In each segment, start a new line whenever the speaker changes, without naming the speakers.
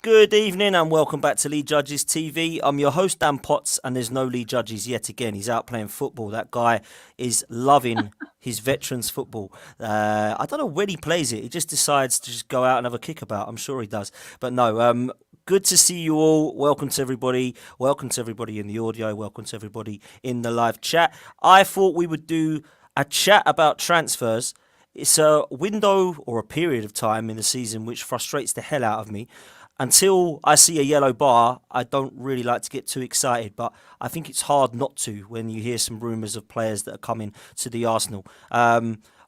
Good evening and welcome back to Lead Judges TV. I'm your host Dan Potts and there's no Lead Judges yet again. He's out playing football. That guy is loving his veterans football. I don't know when he plays it. He just decides to just go out and have a kickabout. I'm sure he does. But no, good to see you all. Welcome to everybody. Welcome to everybody in the audio. Welcome to everybody in the live chat. I thought we would do a chat about transfers. It's a window or a period of time in the season which frustrates the hell out of me. Until I see a yellow bar, I don't really like to get too excited, but I think it's hard not to when you hear some rumours of players that are coming to the Arsenal.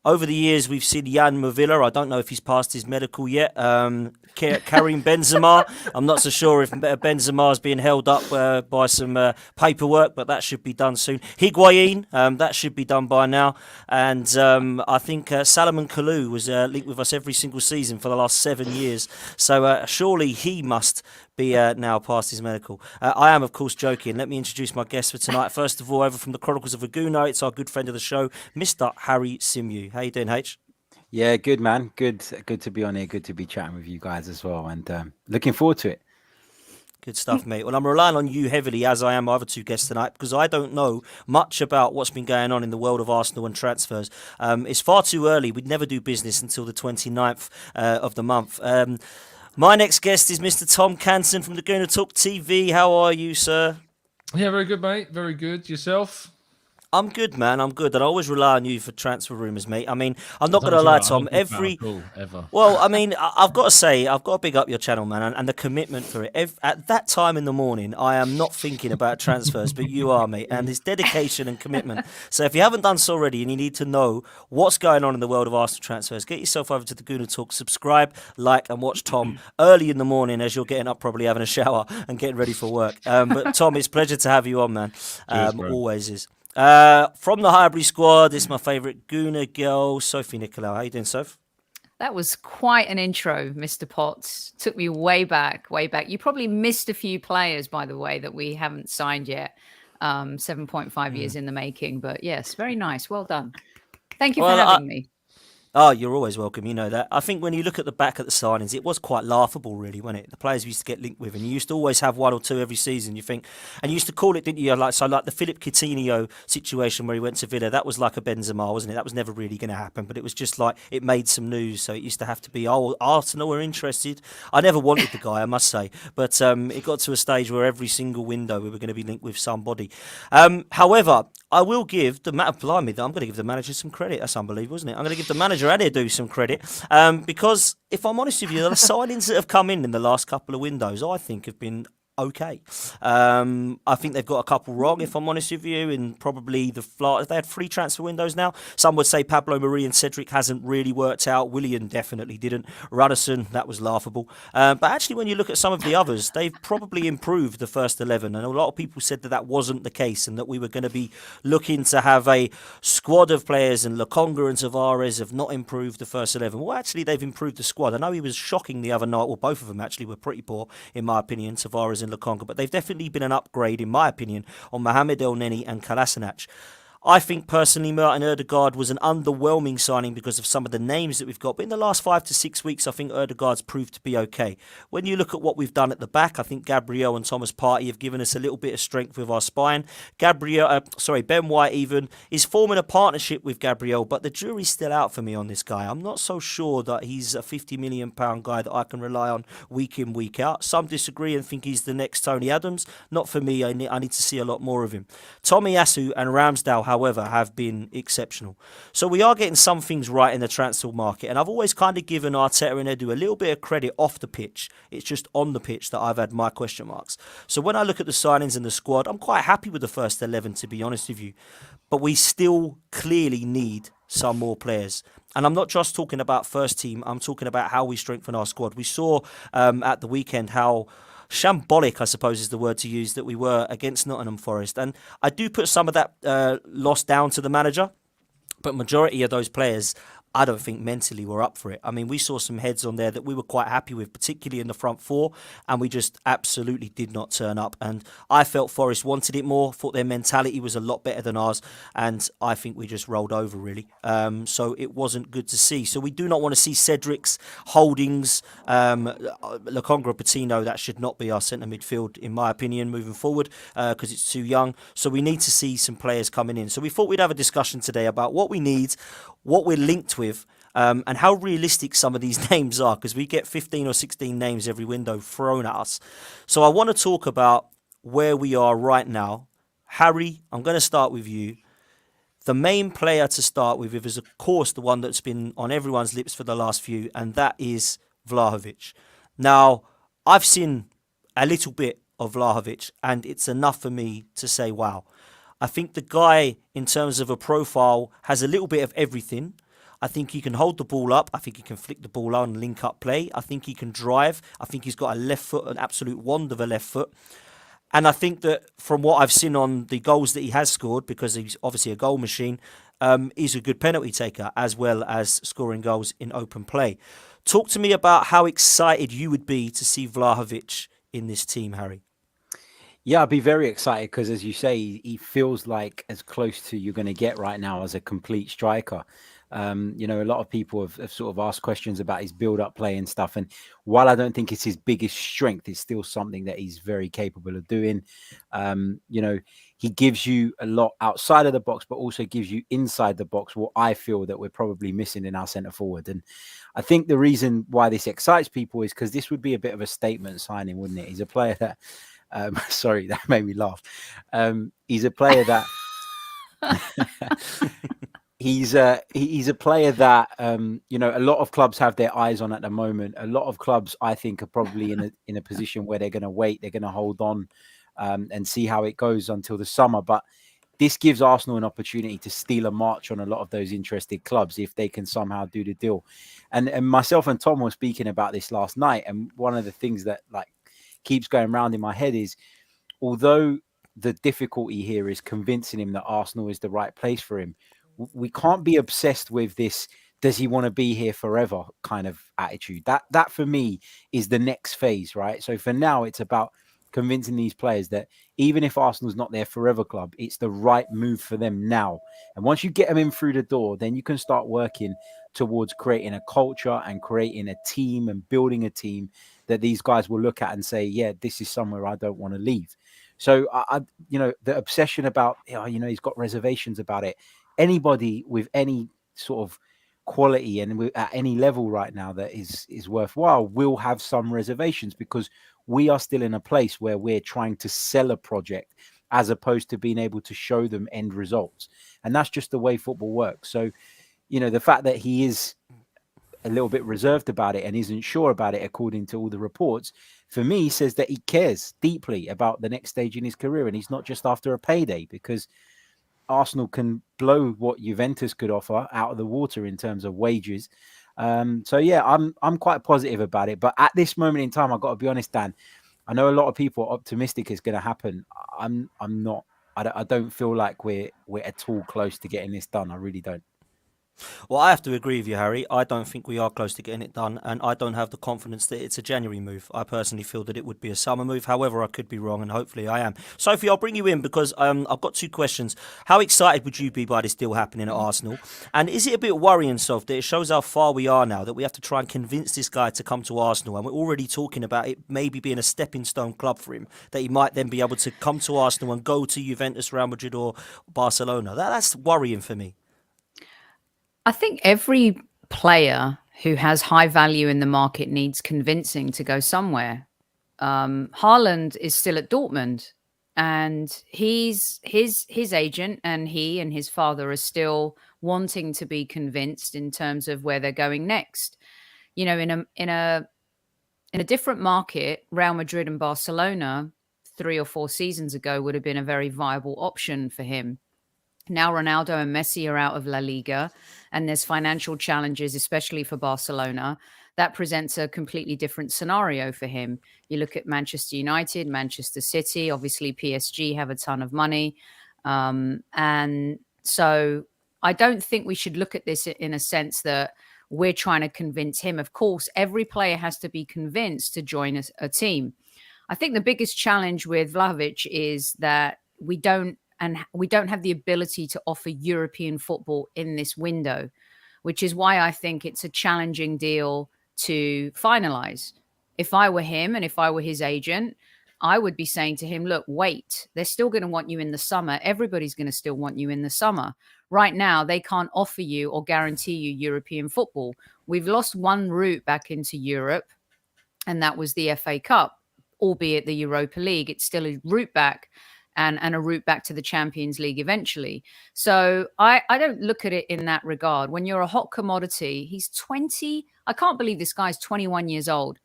Over the years, we've seen Jan Mavilla. I don't know if he's passed his medical yet. Karim Benzema. I'm not so sure if Benzema is being held up by some paperwork, but that should be done soon. Higuain, that should be done by now. And I think Salomon Kalou was linked with us every single season for the last 7 years. So surely he must be now past his medical. I am, of course, joking. Let me introduce my guest for tonight. First of all, over from the Chronicles of Aguna, it's our good friend of the show, Mr. Harry Simew. How you doing, H?
Yeah, good, man. Good to be on here. Good to be chatting with you guys as well. And looking forward to it.
Good stuff, mate. Well, I'm relying on you heavily, as I am my other two guests tonight, because I don't know much about what's been going on in the world of Arsenal and transfers. It's far too early. We'd never do business until the 29th of the month. My next guest is Mr. Tom Canton from Laguna Talk TV. How are you, sir?
Yeah, very good, mate. Very good. Yourself?
I'm good, man. I'm good. And I always rely on you for transfer rumours, mate. I mean, I'm not going to lie, Tom. Well, I mean, I've got to say, I've got to big up your channel, man, and the commitment for it. At that time in the morning, I am not thinking about transfers, but you are, mate. And it's dedication and commitment. So if you haven't done so already and you need to know what's going on in the world of Arsenal transfers, get yourself over to the Guna Talk, subscribe, like, and watch Tom early in the morning as you're getting up, probably having a shower and getting ready for work. But Tom, it's a pleasure to have you on, man.
Cheers,
always is. From the Highbury squad, it's my favourite Guna girl, Sophie Nicolau. How you doing, Soph?
That was quite an intro, Mr. Potts. Took me way back, way back. You probably missed a few players, by the way, that we haven't signed yet. 7.5 years in the making. But yes, very nice. Well done. Thank you for having me.
Oh, you're always welcome. You know that. I think when you look at the back at the signings, it was quite laughable, really, wasn't it? The players we used to get linked with, and you used to always have one or two every season. You think, and you used to call it, didn't you? Like the Philip Coutinho situation where he went to Villa. That was like a Benzema, wasn't it? That was never really going to happen, but it was just like it made some news. So it used to have to be, oh, Arsenal were interested. I never wanted the guy, I must say, but it got to a stage where every single window we were going to be linked with somebody. However, I will give I'm going to give the manager some credit. That's unbelievable, isn't it? I'm going to give the manager and Edu some credit because if I'm honest with you, the signings that have come in the last couple of windows, I think have been okay. I think they've got a couple wrong, if I'm honest with you, and probably they had 3 transfer windows now. Some would say Pablo Marie and Cedric hasn't really worked out. Willian definitely didn't. Ruddison, that was laughable. But actually, when you look at some of the others, they've probably improved the first 11. And a lot of people said that wasn't the case and that we were going to be looking to have a squad of players, and Lokonga and Tavares have not improved the first 11. Well, actually, they've improved the squad. I know he was shocking the other night. Well, both of them actually were pretty poor, in my opinion, Tavares and Lokonga, but they've definitely been an upgrade, in my opinion, on Mohamed El Neni and Kolasinac. I think personally Martin Ødegaard was an underwhelming signing because of some of the names that we've got. But in the last 5 to 6 weeks, I think Ødegaard's proved to be okay. When you look at what we've done at the back, I think Gabriel and Thomas Partey have given us a little bit of strength with our spine. Ben White even is forming a partnership with Gabriel, but the jury's still out for me on this guy. I'm not so sure that he's a £50 million guy that I can rely on week in, week out. Some disagree and think he's the next Tony Adams. Not for me. I need to see a lot more of him. Tomiyasu and Ramsdale, however, have been exceptional. So we are getting some things right in the transfer market, and I've always kind of given Arteta and Edu a little bit of credit off the pitch. It's just on the pitch that I've had my question marks. So when I look at the signings in the squad, I'm quite happy with the first 11, to be honest with you. But we still clearly need some more players. And I'm not just talking about first team, I'm talking about how we strengthen our squad. We saw at the weekend how shambolic, I suppose is the word to use, that we were against Nottingham Forest. And I do put some of that loss down to the manager, but majority of those players I don't think mentally we're up for it. I mean, we saw some heads on there that we were quite happy with, particularly in the front four, and we just absolutely did not turn up. And I felt Forest wanted it more, thought their mentality was a lot better than ours, and I think we just rolled over, really. So it wasn't good to see. So we do not want to see Cedric's, Holdings, Lokonga, Patino. That should not be our centre midfield, in my opinion, moving forward, because it's too young. So we need to see some players coming in. So we thought we'd have a discussion today about what we need, what we're linked with, and how realistic some of these names are, because we get 15 or 16 names every window thrown at us. So I want to talk about where we are right now. Harry, I'm going to start with you. The main player to start with is, of course, the one that's been on everyone's lips for the last few, and that is Vlahovic. Now, I've seen a little bit of Vlahovic, and it's enough for me to say, wow. I think the guy, in terms of a profile, has a little bit of everything. I think he can hold the ball up. I think he can flick the ball on and link up play. I think he can drive. I think he's got a left foot, an absolute wand of a left foot. And I think that from what I've seen on the goals that he has scored, because he's obviously a goal machine, he's a good penalty taker as well as scoring goals in open play. Talk to me about how excited you would be to see Vlahovic in this team, Harry.
Yeah, I'd be very excited because, as you say, he feels like as close to you're going to get right now as a complete striker. A lot of people have sort of asked questions about his build-up play and stuff. And while I don't think it's his biggest strength, it's still something that he's very capable of doing. He gives you a lot outside of the box, but also gives you inside the box, what I feel that we're probably missing in our centre forward. And I think the reason why this excites people is because this would be a bit of a statement signing, wouldn't it? He's a player that... sorry, that made me laugh. He's a player that he's a player that a lot of clubs have their eyes on at the moment. A lot of clubs, I think, are probably in a position where they're going to wait, they're going to hold on and see how it goes until the summer. But this gives Arsenal an opportunity to steal a march on a lot of those interested clubs if they can somehow do the deal. And myself and Tom were speaking about this last night, and one of the things that keeps going round in my head is, although the difficulty here is convincing him that Arsenal is the right place for him, we can't be obsessed with this does he want to be here forever kind of attitude. That for me is the next phase, right? So for now, it's about convincing these players that even if Arsenal's not their forever club, it's the right move for them now. And once you get them in through the door, then you can start working towards creating a culture and creating a team and building a team that these guys will look at and say, yeah, this is somewhere I don't want to leave. So, the obsession about, he's got reservations about it. Anybody with any sort of quality and at any level right now that is worthwhile will have some reservations, because we are still in a place where we're trying to sell a project as opposed to being able to show them end results. And that's just the way football works. So, the fact that he is a little bit reserved about it and isn't sure about it, according to all the reports, for me, says that he cares deeply about the next stage in his career. And he's not just after a payday, because Arsenal can blow what Juventus could offer out of the water in terms of wages. I'm quite positive about it. But at this moment in time, I've got to be honest, Dan, I know a lot of people are optimistic it's going to happen. I'm not. I don't feel like we're at all close to getting this done. I really don't.
Well, I have to agree with you, Harry. I don't think we are close to getting it done, and I don't have the confidence that it's a January move. I personally feel that it would be a summer move. However, I could be wrong, and hopefully I am. Sophie, I'll bring you in because I've got two questions. How excited would you be by this deal happening at Arsenal? And is it a bit worrying, Soph, that it shows how far we are now, that we have to try and convince this guy to come to Arsenal, and we're already talking about it maybe being a stepping stone club for him, that he might then be able to come to Arsenal and go to Juventus, Real Madrid or Barcelona? That's worrying for me.
I think every player who has high value in the market needs convincing to go somewhere. Haaland is still at Dortmund, and his agent and he and his father are still wanting to be convinced in terms of where they're going next. In a different market, Real Madrid and Barcelona 3 or 4 seasons ago would have been a very viable option for him. Now Ronaldo and Messi are out of La Liga, and there's financial challenges, especially for Barcelona. That presents a completely different scenario for him. You look at Manchester United, Manchester City, obviously PSG have a ton of money. And so I don't think we should look at this in a sense that we're trying to convince him. Of course, every player has to be convinced to join a team. I think the biggest challenge with Vlahovic is that we don't have the ability to offer European football in this window, which is why I think it's a challenging deal to finalize. If I were him and if I were his agent, I would be saying to him, look, wait, they're still going to want you in the summer. Everybody's going to still want you in the summer. Right now, they can't offer you or guarantee you European football. We've lost one route back into Europe, and that was the FA Cup, albeit the Europa League. It's still a route back and a route back to the Champions League eventually. So I don't look at it in that regard. When you're a hot commodity, he's 20. I can't believe this guy's 21 years old.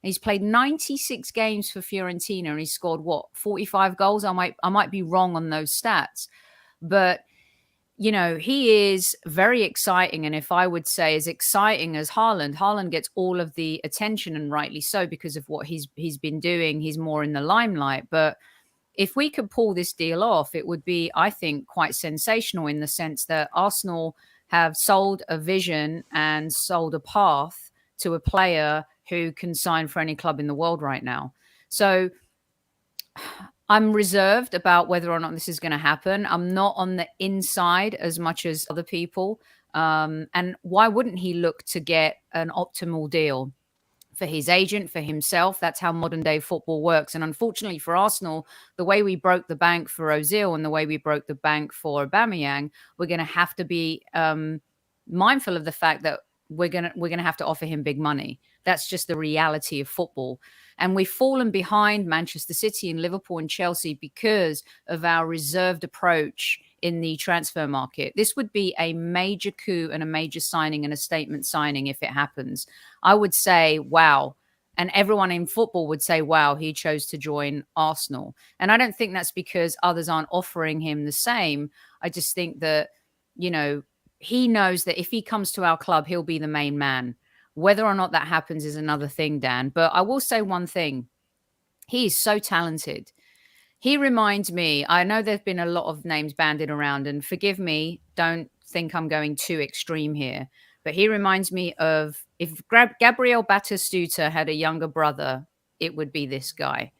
He's played 96 games for Fiorentina and he scored 45 goals. I might be wrong on those stats, but he is very exciting. And if I would say as exciting as Haaland gets all of the attention, and rightly so, because of what he's been doing. He's more in the limelight. But if we could pull this deal off, it would be, I think, quite sensational in the sense that Arsenal have sold a vision and sold a path to a player who can sign for any club in the world right now. So I'm reserved about whether or not this is going to happen. I'm not on the inside as much as other people. And why wouldn't he look to get an optimal deal for his agent, for himself? That's how modern day football works. And unfortunately for Arsenal, the way we broke the bank for Ozil and the way we broke the bank for Aubameyang, we're going to have to be mindful of the fact that we're going to have to offer him big money. That's just the reality of football. And we've fallen behind Manchester City and Liverpool and Chelsea because of our reserved approach in the transfer market. This would be a major coup and a major signing and a statement signing if it happens. I would say, wow. And everyone in football would say, wow, he chose to join Arsenal. And I don't think that's because others aren't offering him the same. I just think that, he knows that if he comes to our club, he'll be the main man. Whether or not that happens is another thing, Dan. But I will say one thing. He is so talented. He reminds me, I know there's been a lot of names banded around, and forgive me, don't think I'm going too extreme here. But he reminds me of, if Gabriel Batistuta had a younger brother, it would be this guy.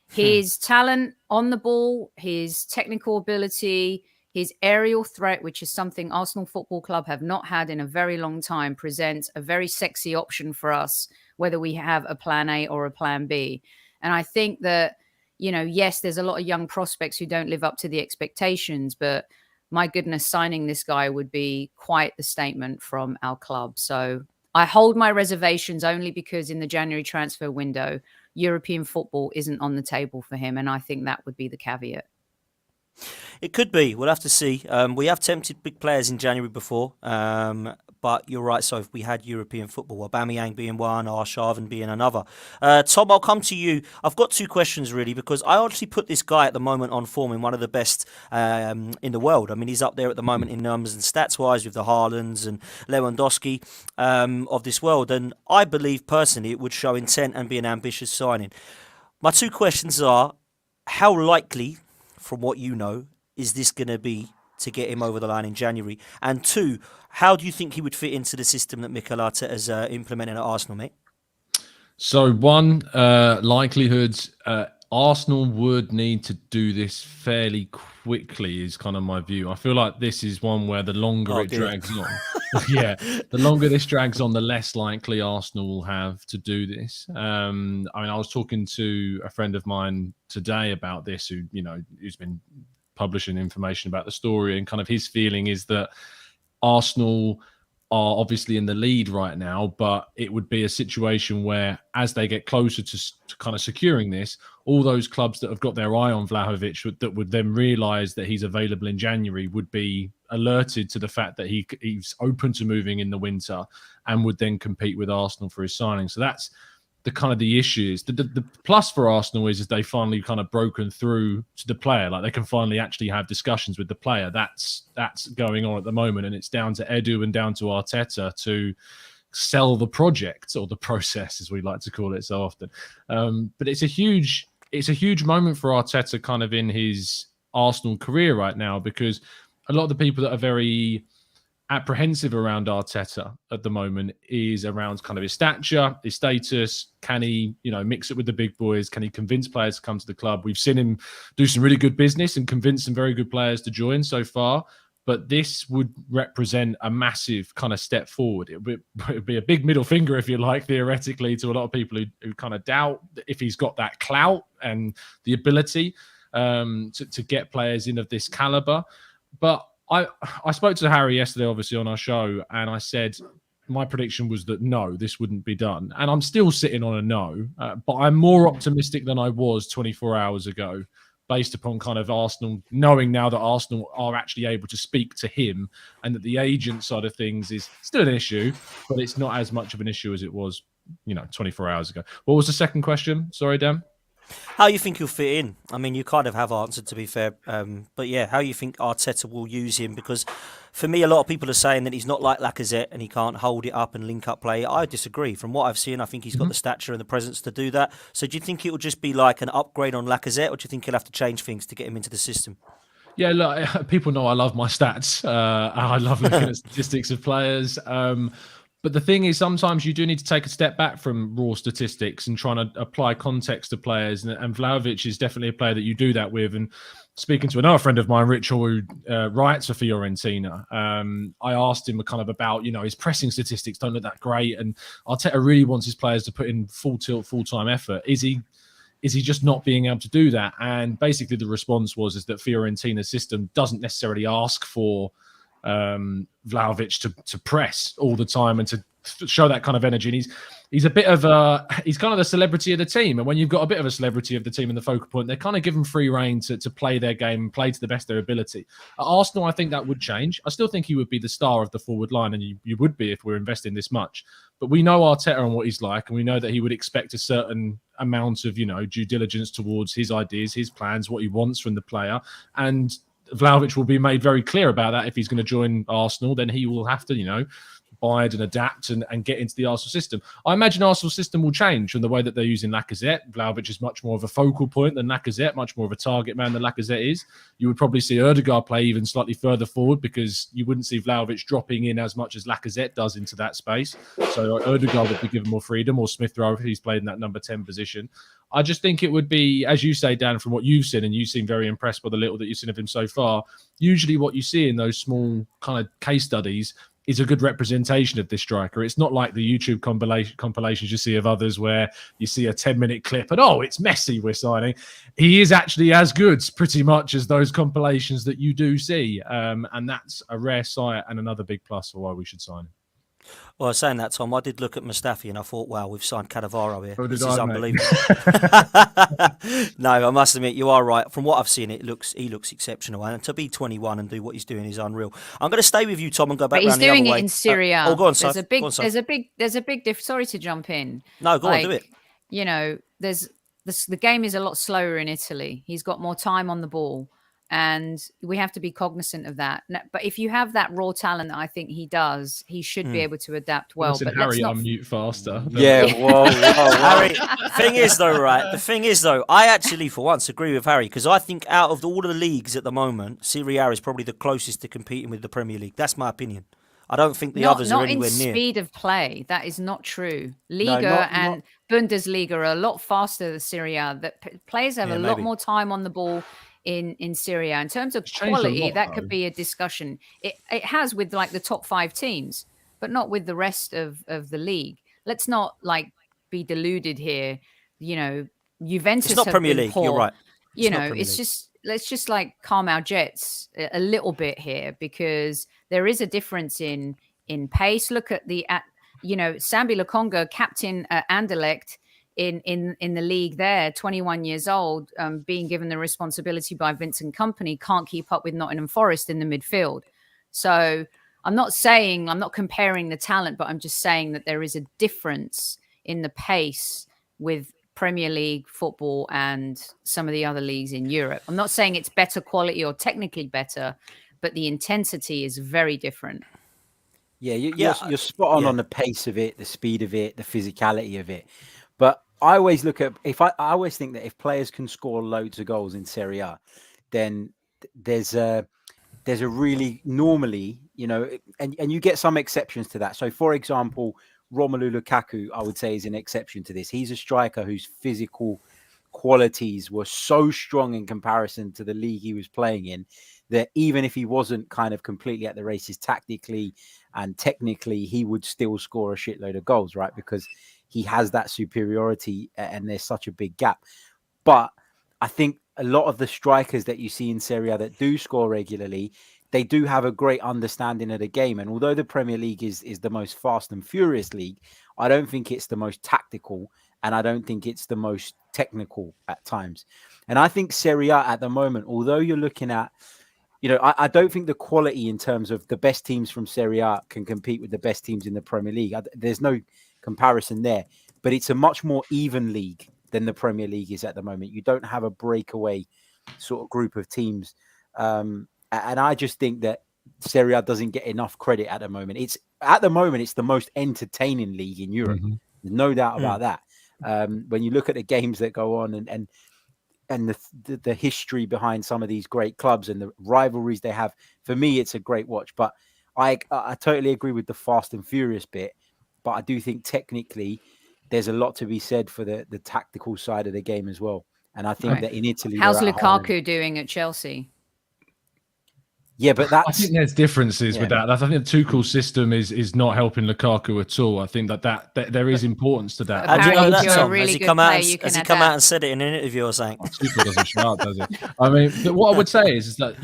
His talent on the ball, his technical ability, his aerial threat, which is something Arsenal Football Club have not had in a very long time, presents a very sexy option for us, whether we have a plan A or a plan B. And I think that, yes, there's a lot of young prospects who don't live up to the expectations, but my goodness, signing this guy would be quite the statement from our club. So I hold my reservations only because in the January transfer window, European football isn't on the table for him. And I think that would be the caveat.
It could be. We'll have to see. We have tempted big players in January before, but you're right. So if we had European football, Aubameyang being one, Arshavin being another. Tom, I'll come to you. I've got two questions really, because I actually put this guy at the moment on form in one of the best in the world. I mean, he's up there at the moment in numbers and stats wise with the Haalands and Lewandowski of this world. And I believe personally it would show intent and be an ambitious signing. My two questions are, how likely, from what you know, is this going to be to get him over the line in January? And two, how do you think he would fit into the system that Mikel Arteta has implemented at Arsenal, mate?
So one, likelihoods, Arsenal would need to do this fairly quickly is kind of my view. I feel like this is one where the longer it drags on, the longer this drags on, the less likely Arsenal will have to do this. I mean, I was talking to a friend of mine today about this, who's been publishing information about the story, and kind of his feeling is that Arsenal are obviously in the lead right now, but it would be a situation where as they get closer to kind of securing this, all those clubs that have got their eye on Vlahovic that would then realise that he's available in January would be alerted to the fact that he's open to moving in the winter and would then compete with Arsenal for his signing. So that's the kind of the issues. The plus for Arsenal is they finally kind of broken through to the player. Like they can finally actually have discussions with the player. That's going on at the moment, and it's down to Edu and down to Arteta to sell the project, or the process, as we like to call it so often. But it's a huge moment for Arteta, kind of in his Arsenal career right now, because a lot of the people that are very apprehensive around Arteta at the moment is around kind of his stature, his status. Can he, mix it with the big boys? Can he convince players to come to the club? We've seen him do some really good business and convince some very good players to join so far. But this would represent a massive kind of step forward. It would be a big middle finger, if you like, theoretically, to a lot of people who kind of doubt if he's got that clout and the ability to get players in of this caliber. But I spoke to Harry yesterday, obviously, on our show, and I said my prediction was that no, this wouldn't be done. And I'm still sitting on a no, but I'm more optimistic than I was 24 hours ago, based upon kind of Arsenal, knowing now that Arsenal are actually able to speak to him and that the agent side of things is still an issue, but it's not as much of an issue as it was, 24 hours ago. What was the second question? Sorry, Dan.
How you think he'll fit in? I mean, you kind of have answered, to be fair. But yeah, how you think Arteta will use him? Because for me, a lot of people are saying that he's not like Lacazette and he can't hold it up and link up play. I disagree. From what I've seen, I think he's got the stature and the presence to do that. So do you think it will just be like an upgrade on Lacazette, or do you think he'll have to change things to get him into the system?
Yeah, look, people know I love my stats. I love looking at statistics of players. But the thing is, sometimes you do need to take a step back from raw statistics and trying to apply context to players. And Vlahovic is definitely a player that you do that with. And speaking to another friend of mine, Rich, who writes for Fiorentina, I asked him kind of about, his pressing statistics don't look that great. And Arteta really wants his players to put in full tilt, full-time effort. Is he just not being able to do that? And basically the response was that Fiorentina's system doesn't necessarily ask for Vlahovic to press all the time and to show that kind of energy. And he's a bit of he's kind of the celebrity of the team. And when you've got a bit of a celebrity of the team in the focal point, they kind of give him free rein to play their game and play to the best of their ability. At Arsenal, I think that would change. I still think he would be the star of the forward line, and you would be if we're investing this much. But we know Arteta and what he's like, and we know that he would expect a certain amount of, due diligence towards his ideas, his plans, what he wants from the player. And Vlahovic will be made very clear about that. If he's going to join Arsenal, then he will have to, bide and adapt and get into the Arsenal system. I imagine Arsenal's system will change from the way that they're using Lacazette. Vlahovic is much more of a focal point than Lacazette, much more of a target man than Lacazette is. You would probably see Ødegaard play even slightly further forward because you wouldn't see Vlahovic dropping in as much as Lacazette does into that space. So Ødegaard would be given more freedom, or Smith Rowe if he's played in that number 10 position. I just think it would be, as you say, Dan, from what you've seen, and you seem very impressed by the little that you've seen of him so far, usually what you see in those small kind of case studies is a good representation of this striker. It's not like the YouTube compilations you see of others where you see a 10-minute clip and, it's Messi we're signing. He is actually as good pretty much as those compilations that you do see. And that's a rare sight and another big plus for why we should sign him.
Well, saying that, Tom, I did look at Mustafi and I thought, wow, we've signed Cannavaro here.
So
this
did
is
I,
unbelievable. No, I must admit, you are right. From what I've seen, he looks exceptional. And to be 21 and do what he's doing is unreal. I'm going to stay with you, Tom, and go back around the other way.
But he's doing it in Syria.
Go on,
there's a big difference. Sorry to jump in.
No, go on, do it.
The game is a lot slower in Italy. He's got more time on the ball. And we have to be cognizant of that. But if you have that raw talent that I think he does, he should be able to adapt well. But
Harry, unmute faster.
Yeah, whoa.
Harry, the thing is, though, I actually, for once, agree with Harry, because I think out of all of the leagues at the moment, Serie A is probably the closest to competing with the Premier League. That's my opinion. I don't think the others are anywhere near.
Not in speed of play. That is not true. Liga and Bundesliga are a lot faster than Serie A. That players have a lot more time on the ball in Syria. In terms of quality, that could be a discussion. It has with like the top 5 teams, but not with the rest of the league. Let's not be deluded here. Juventus.
It's not Premier League.
Poor.
You're right.
Let's just calm our jets a little bit here, because there is a difference in pace. Look at Sambi Lokonga, captain Anderlecht. In the league there, 21 years old, being given the responsibility by Vincent Kompany, can't keep up with Nottingham Forest in the midfield. So I'm not comparing the talent, but I'm just saying that there is a difference in the pace with Premier League football and some of the other leagues in Europe. I'm not saying it's better quality or technically better, but the intensity is very different.
Yeah, you're spot on the pace of it, the speed of it, the physicality of it. But I always I always think that if players can score loads of goals in Serie A, then there's there's a really normally, and you get some exceptions to that. So, for example, Romelu Lukaku, I would say, is an exception to this. He's a striker whose physical qualities were so strong in comparison to the league he was playing in that even if he wasn't kind of completely at the races tactically and technically, he would still score a shitload of goals, right? Because he has that superiority and there's such a big gap. But I think a lot of the strikers that you see in Serie A that do score regularly, they do have a great understanding of the game. And although the Premier League is the most fast and furious league, I don't think it's the most tactical and I don't think it's the most technical at times. And I think Serie A at the moment, although you're looking at, I don't think the quality in terms of the best teams from Serie A can compete with the best teams in the Premier League. There's no comparison there, but it's a much more even league than the Premier League is at the moment. You don't have a breakaway sort of group of teams. And I just think that Serie A doesn't get enough credit at the moment. It's the most entertaining league in Europe. Mm-hmm. There's no doubt about that. When you look at the games that go on and the history behind some of these great clubs and the rivalries they have, for me, it's a great watch. But I totally agree with the fast and furious bit. But I do think technically there's a lot to be said for the tactical side of the game as well. And I think that in Italy,
how's Lukaku doing at Chelsea?
Yeah, but
I think there's differences with that. I think the Tuchel's system is not helping Lukaku at all. I think that there is importance to that.
How do you know that, Tom? Has he come out and said it in an interview or something?
Tuchel doesn't shout, does he? I mean, what I would say is that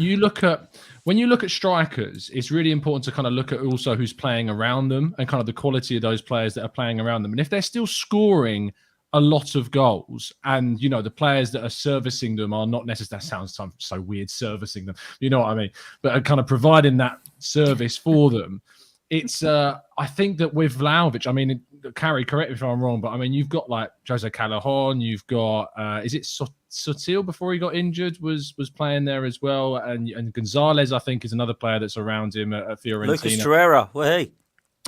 when you look at strikers, it's really important to kind of look at also who's playing around them and kind of the quality of those players that are playing around them. And if they're still scoring a lot of goals and, the players that are servicing them are not necessarily, that sounds so weird, servicing them, you know what I mean? But are kind of providing that service for them. It's, I think that with Vlahovic, I mean, Carrie, correct me if I'm wrong, but I mean, you've got like Jose Callejon, you've got, is it Sotil before he got injured was playing there as well. And Gonzalez, I think, is another player that's around him at Fiorentina.
Lucas Torreira, well, hey.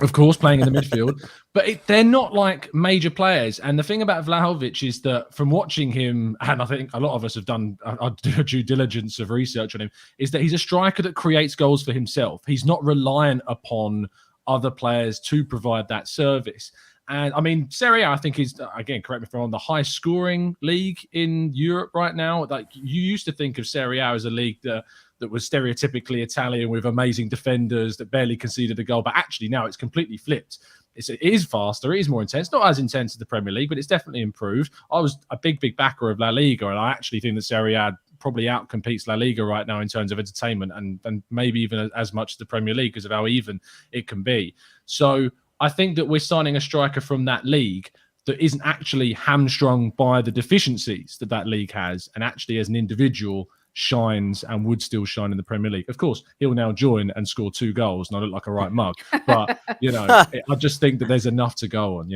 Of course, playing in the midfield, but they're not like major players. And the thing about Vlahovic is that from watching him, and I think a lot of us have done our due diligence of research on him, is that he's a striker that creates goals for himself. He's not reliant upon other players to provide that service. And I mean, Serie A, I think, is, again, correct me if I'm wrong, the highest scoring league in Europe right now. Like, you used to think of Serie A as a league that was stereotypically Italian with amazing defenders that barely conceded a goal. But actually now it's completely flipped. It is faster. It is more intense. Not as intense as the Premier League, but it's definitely improved. I was a big backer of La Liga, and I actually think that Serie A probably outcompetes La Liga right now in terms of entertainment and maybe even as much as the Premier League because of how even it can be. So I think that we're signing a striker from that league that isn't actually hamstrung by the deficiencies that league has, and actually as an individual shines and would still shine in the Premier League. Of course, he'll now join and score 2 goals and I look like a right mug. But, I just think that there's enough to go on,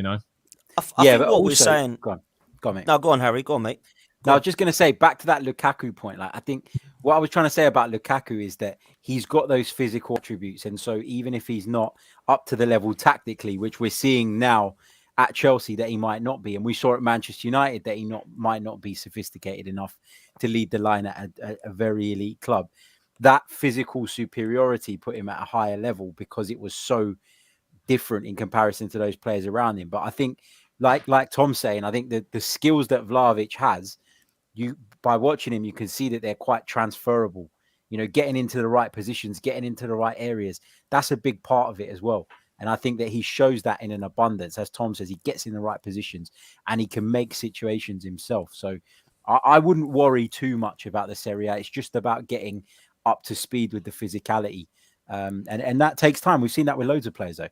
I think what we're saying...
Go on, mate.
No, go on, Harry. Go on, mate.
I was just going to say, back to that Lukaku point, like I think what I was trying to say about Lukaku is that he's got those physical attributes. And so even if he's not up to the level tactically, which we're seeing now at Chelsea that he might not be, and we saw at Manchester United that he might not be sophisticated enough to lead the line at a very elite club, that physical superiority put him at a higher level because it was so different in comparison to those players around him. But I think, like Tom's saying, I think that the skills that Vlahovic has, by watching him, you can see that they're quite transferable. Getting into the right positions, getting into the right areas, that's a big part of it as well. And I think that he shows that in an abundance. As Tom says, he gets in the right positions and he can make situations himself. So I wouldn't worry too much about the Serie A. It's just about getting up to speed with the physicality. And that takes time. We've seen that with loads of players, though.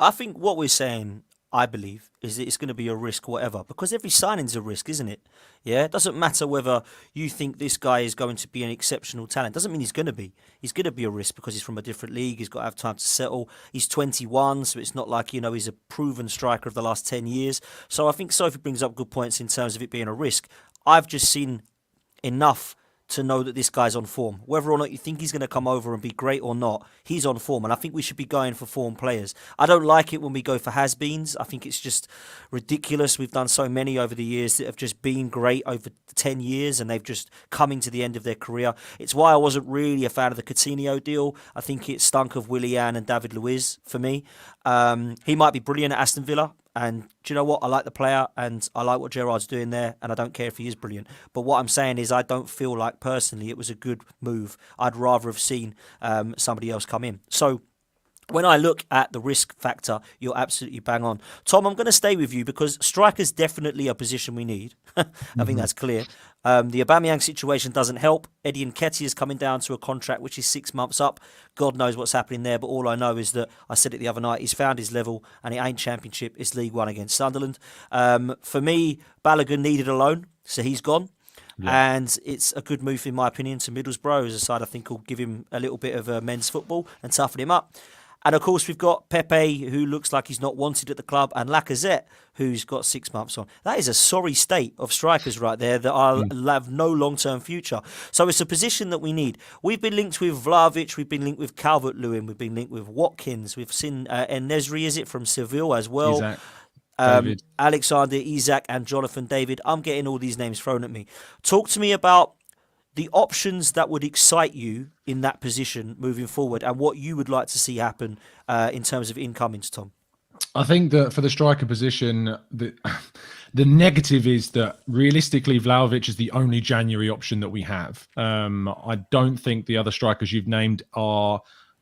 I think what we're saying, I believe, is that it's going to be a risk, whatever, because every signing's a risk, isn't it? Yeah, it doesn't matter whether you think this guy is going to be an exceptional talent. Doesn't mean he's going to be. He's going to be a risk because he's from a different league. He's got to have time to settle. He's 21, so it's not like, he's a proven striker of the last 10 years. So I think Sophie brings up good points in terms of it being a risk. I've just seen enough to know that this guy's on form. Whether or not you think he's going to come over and be great or not, he's on form. And I think we should be going for form players. I don't like it when we go for has-beens. I think it's just ridiculous. We've done so many over the years that have just been great over 10 years and they've just coming to the end of their career. It's why I wasn't really a fan of the Coutinho deal. I think it stunk of Willian and David Luiz for me. He might be brilliant at Aston Villa. And do you know what? I like the player and I like what Gerrard's doing there and I don't care if he is brilliant. But what I'm saying is I don't feel like personally it was a good move. I'd rather have seen somebody else come in. So when I look at the risk factor, you're absolutely bang on. Tom, I'm going to stay with you because striker's definitely a position we need. I think that's clear. The Aubameyang situation doesn't help. Eddie Nketiah is coming down to a contract which is 6 months up. God knows what's happening there, but all I know is that, I said it the other night, he's found his level and it ain't Championship, it's League One against Sunderland. For me, Balogun needed a loan, so he's gone. Yeah. And it's a good move, in my opinion, to Middlesbrough as a side I think will give him a little bit of men's football and toughen him up. And of course, we've got Pepe, who looks like he's not wanted at the club, and Lacazette, who's got 6 months on. That is a sorry state of strikers right there that have no long-term future. So it's a position that we need. We've been linked with Vlahovic, we've been linked with Calvert-Lewin, we've been linked with Watkins, we've seen En-Nesyri, is it, from Seville as well.
Izak.
Alexander, Izak, and Jonathan David. I'm getting all these names thrown at me. Talk to me about the options that would excite you in that position moving forward and what you would like to see happen in terms of incomings, Tom.
I think that for the striker position, the negative is that realistically Vlahovic is the only January option that we have. I don't think the other strikers you've named are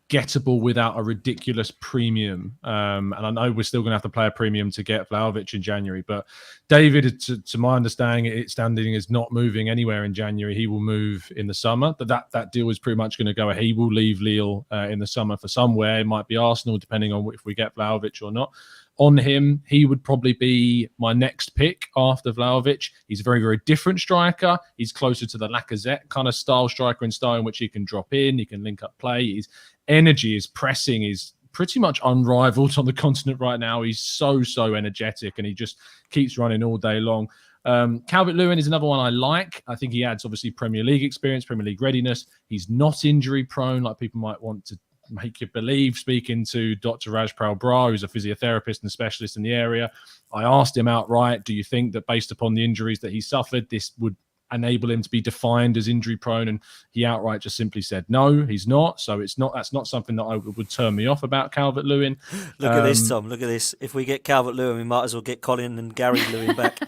gettable without a ridiculous premium. And I know we're still going to have to play a premium to get Vlahovic in January, but David, to my understanding, it's standing is not moving anywhere in January. He will move in the summer. That deal is pretty much going to go. He will leave Lille in the summer for somewhere. It might be Arsenal, depending on if we get Vlahovic or not. On him, he would probably be my next pick after Vlahovic. He's a very, very different striker. He's closer to the Lacazette kind of style striker in style in which he can drop in, he can link up play. His energy, his pressing is pretty much unrivaled on the continent right now. He's so energetic and he just keeps running all day long. Calvert-Lewin is another one I like. I think he adds obviously Premier League experience, Premier League readiness. He's not injury prone like people might want to make you believe. Speaking to Dr. Rajpal Bra, who's a physiotherapist and specialist in the area, I asked him outright, do you think that based upon the injuries that he suffered, this would enable him to be defined as injury prone? And he outright just simply said no, he's not. So that's not something that would turn me off about Calvert-Lewin.
Look at this, Tom, look at this. If we get Calvert-Lewin, we might as well get Colin and Gary Lewin back.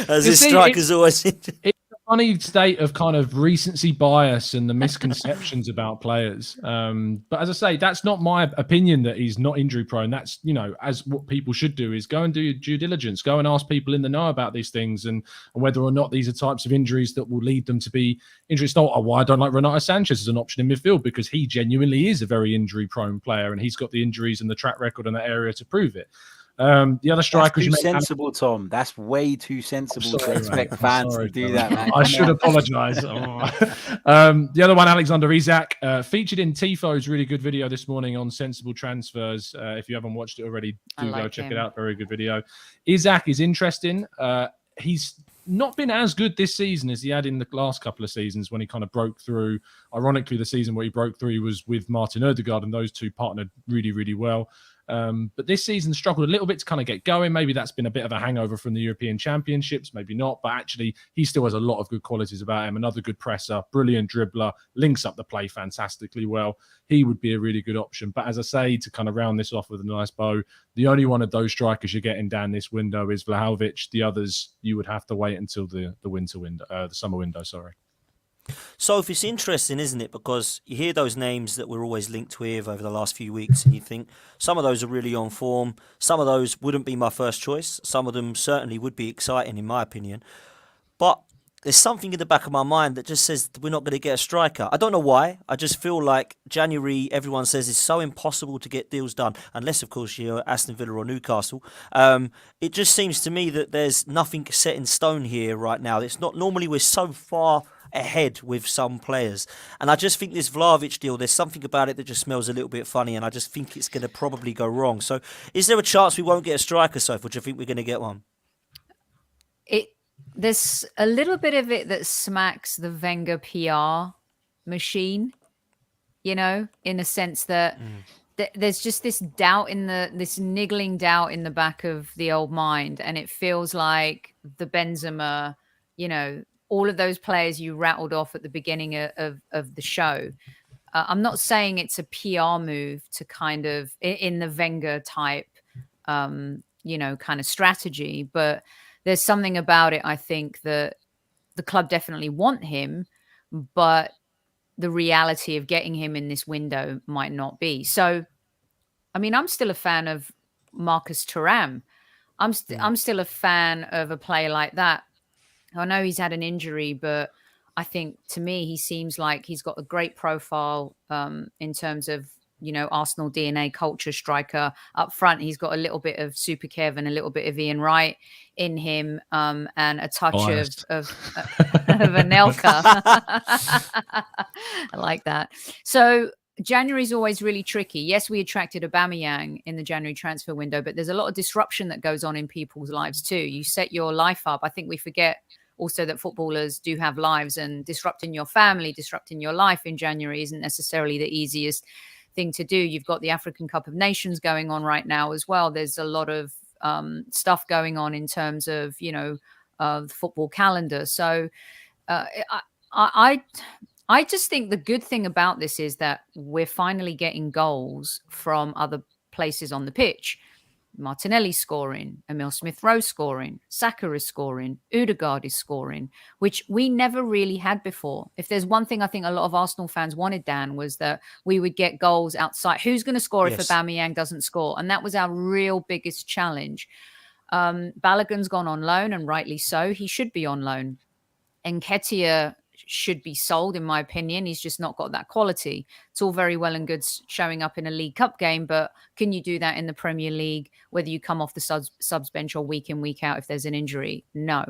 As his strikers always injured.
Funny state of kind of recency bias and the misconceptions about players. But as I say, that's not my opinion that he's not injury prone. That's, as what people should do is go and do your due diligence, go and ask people in the know about these things and whether or not these are types of injuries that will lead them to be injured. It's not why I don't like Renato Sanchez as an option in midfield, because he genuinely is a very injury prone player and he's got the injuries and the track record in that area to prove it. The other strikers,
that's too sensible, Tom. That's way too sensible to expect fans to do that, man.
I should apologise. The other one, Alexander Izak, featured in Tifo's really good video this morning on sensible transfers. If you haven't watched it already, do go check it out. Very good video. Izak is interesting. He's not been as good this season as he had in the last couple of seasons when he kind of broke through. Ironically, the season where he broke through was with Martin Ødegaard, and those two partnered really, really well. But this season struggled a little bit to kind of get going. Maybe that's been a bit of a hangover from the European Championships, maybe not. But actually, he still has a lot of good qualities about him. Another good presser, brilliant dribbler, links up the play fantastically well. He would be a really good option. But as I say, to kind of round this off with a nice bow, the only one of those strikers you're getting down this window is Vlahovic. The others, you would have to wait until the winter window, the summer window, sorry.
So if it's interesting, isn't it? Because you hear those names that we're always linked with over the last few weeks and you think some of those are really on form. Some of those wouldn't be my first choice. Some of them certainly would be exciting in my opinion. But there's something in the back of my mind that just says we're not going to get a striker. I don't know why. I just feel like January, everyone says it's so impossible to get deals done. Unless, of course, you're Aston Villa or Newcastle. It just seems to me that there's nothing set in stone here right now. It's not normally we're so far ahead with some players. And I just think this Vlahovic deal, there's something about it that just smells a little bit funny, and I just think it's going to probably go wrong. So is there a chance we won't get a striker, Soph, or do you think we're going to get one?
there's a little bit of it that smacks the Wenger PR machine, in a sense that there's just this doubt this niggling doubt in the back of the old mind. And it feels like the Benzema, all of those players you rattled off at the beginning of the show. I'm not saying it's a PR move to kind of in the Wenger type, kind of strategy, but there's something about it. I think that the club definitely want him, but the reality of getting him in this window might not be. So, I mean, I'm still a fan of Marcus Thuram. I'm still a fan of a player like that. I know he's had an injury, but I think to me, he seems like he's got a great profile in terms of, Arsenal DNA culture striker up front. He's got a little bit of Super Kev and a little bit of Ian Wright in him, and a touch of Anelka. I like that. So January is always really tricky. Yes, we attracted Aubameyang in the January transfer window, but there's a lot of disruption that goes on in people's lives too. You set your life up. I think we forget also that footballers do have lives, and disrupting your family, disrupting your life in January isn't necessarily the easiest thing to do. You've got the African Cup of Nations going on right now as well. There's a lot of stuff going on in terms of, the football calendar. So I just think the good thing about this is that we're finally getting goals from other places on the pitch. Martinelli scoring, Emil Smith-Rowe scoring, Saka is scoring, Ødegaard is scoring, which we never really had before. If there's one thing I think a lot of Arsenal fans wanted, Dan, was that we would get goals outside. Who's going to score if Aubameyang doesn't score? And that was our real biggest challenge. Balogun's gone on loan, and rightly so. He should be on loan. Nketiah should be sold, in my opinion. He's just not got that quality. It's all very well and good showing up in a League Cup game, but can you do that in the Premier League, whether you come off the subs bench or week in, week out if there's an injury? No.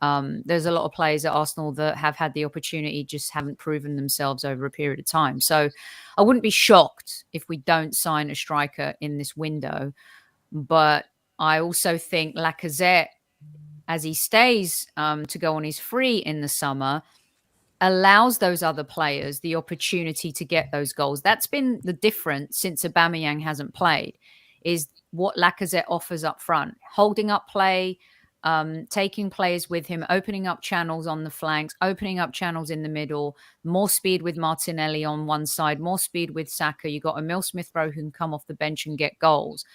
There's a lot of players at Arsenal that have had the opportunity, just haven't proven themselves over a period of time. So I wouldn't be shocked if we don't sign a striker in this window. But I also think Lacazette, as he stays to go on his free in the summer, allows those other players the opportunity to get those goals. That's been the difference since Aubameyang hasn't played, is what Lacazette offers up front. Holding up play, taking players with him, opening up channels on the flanks, opening up channels in the middle, more speed with Martinelli on one side, more speed with Saka. You've got Emil Smith-Rowe who can come off the bench and get goals.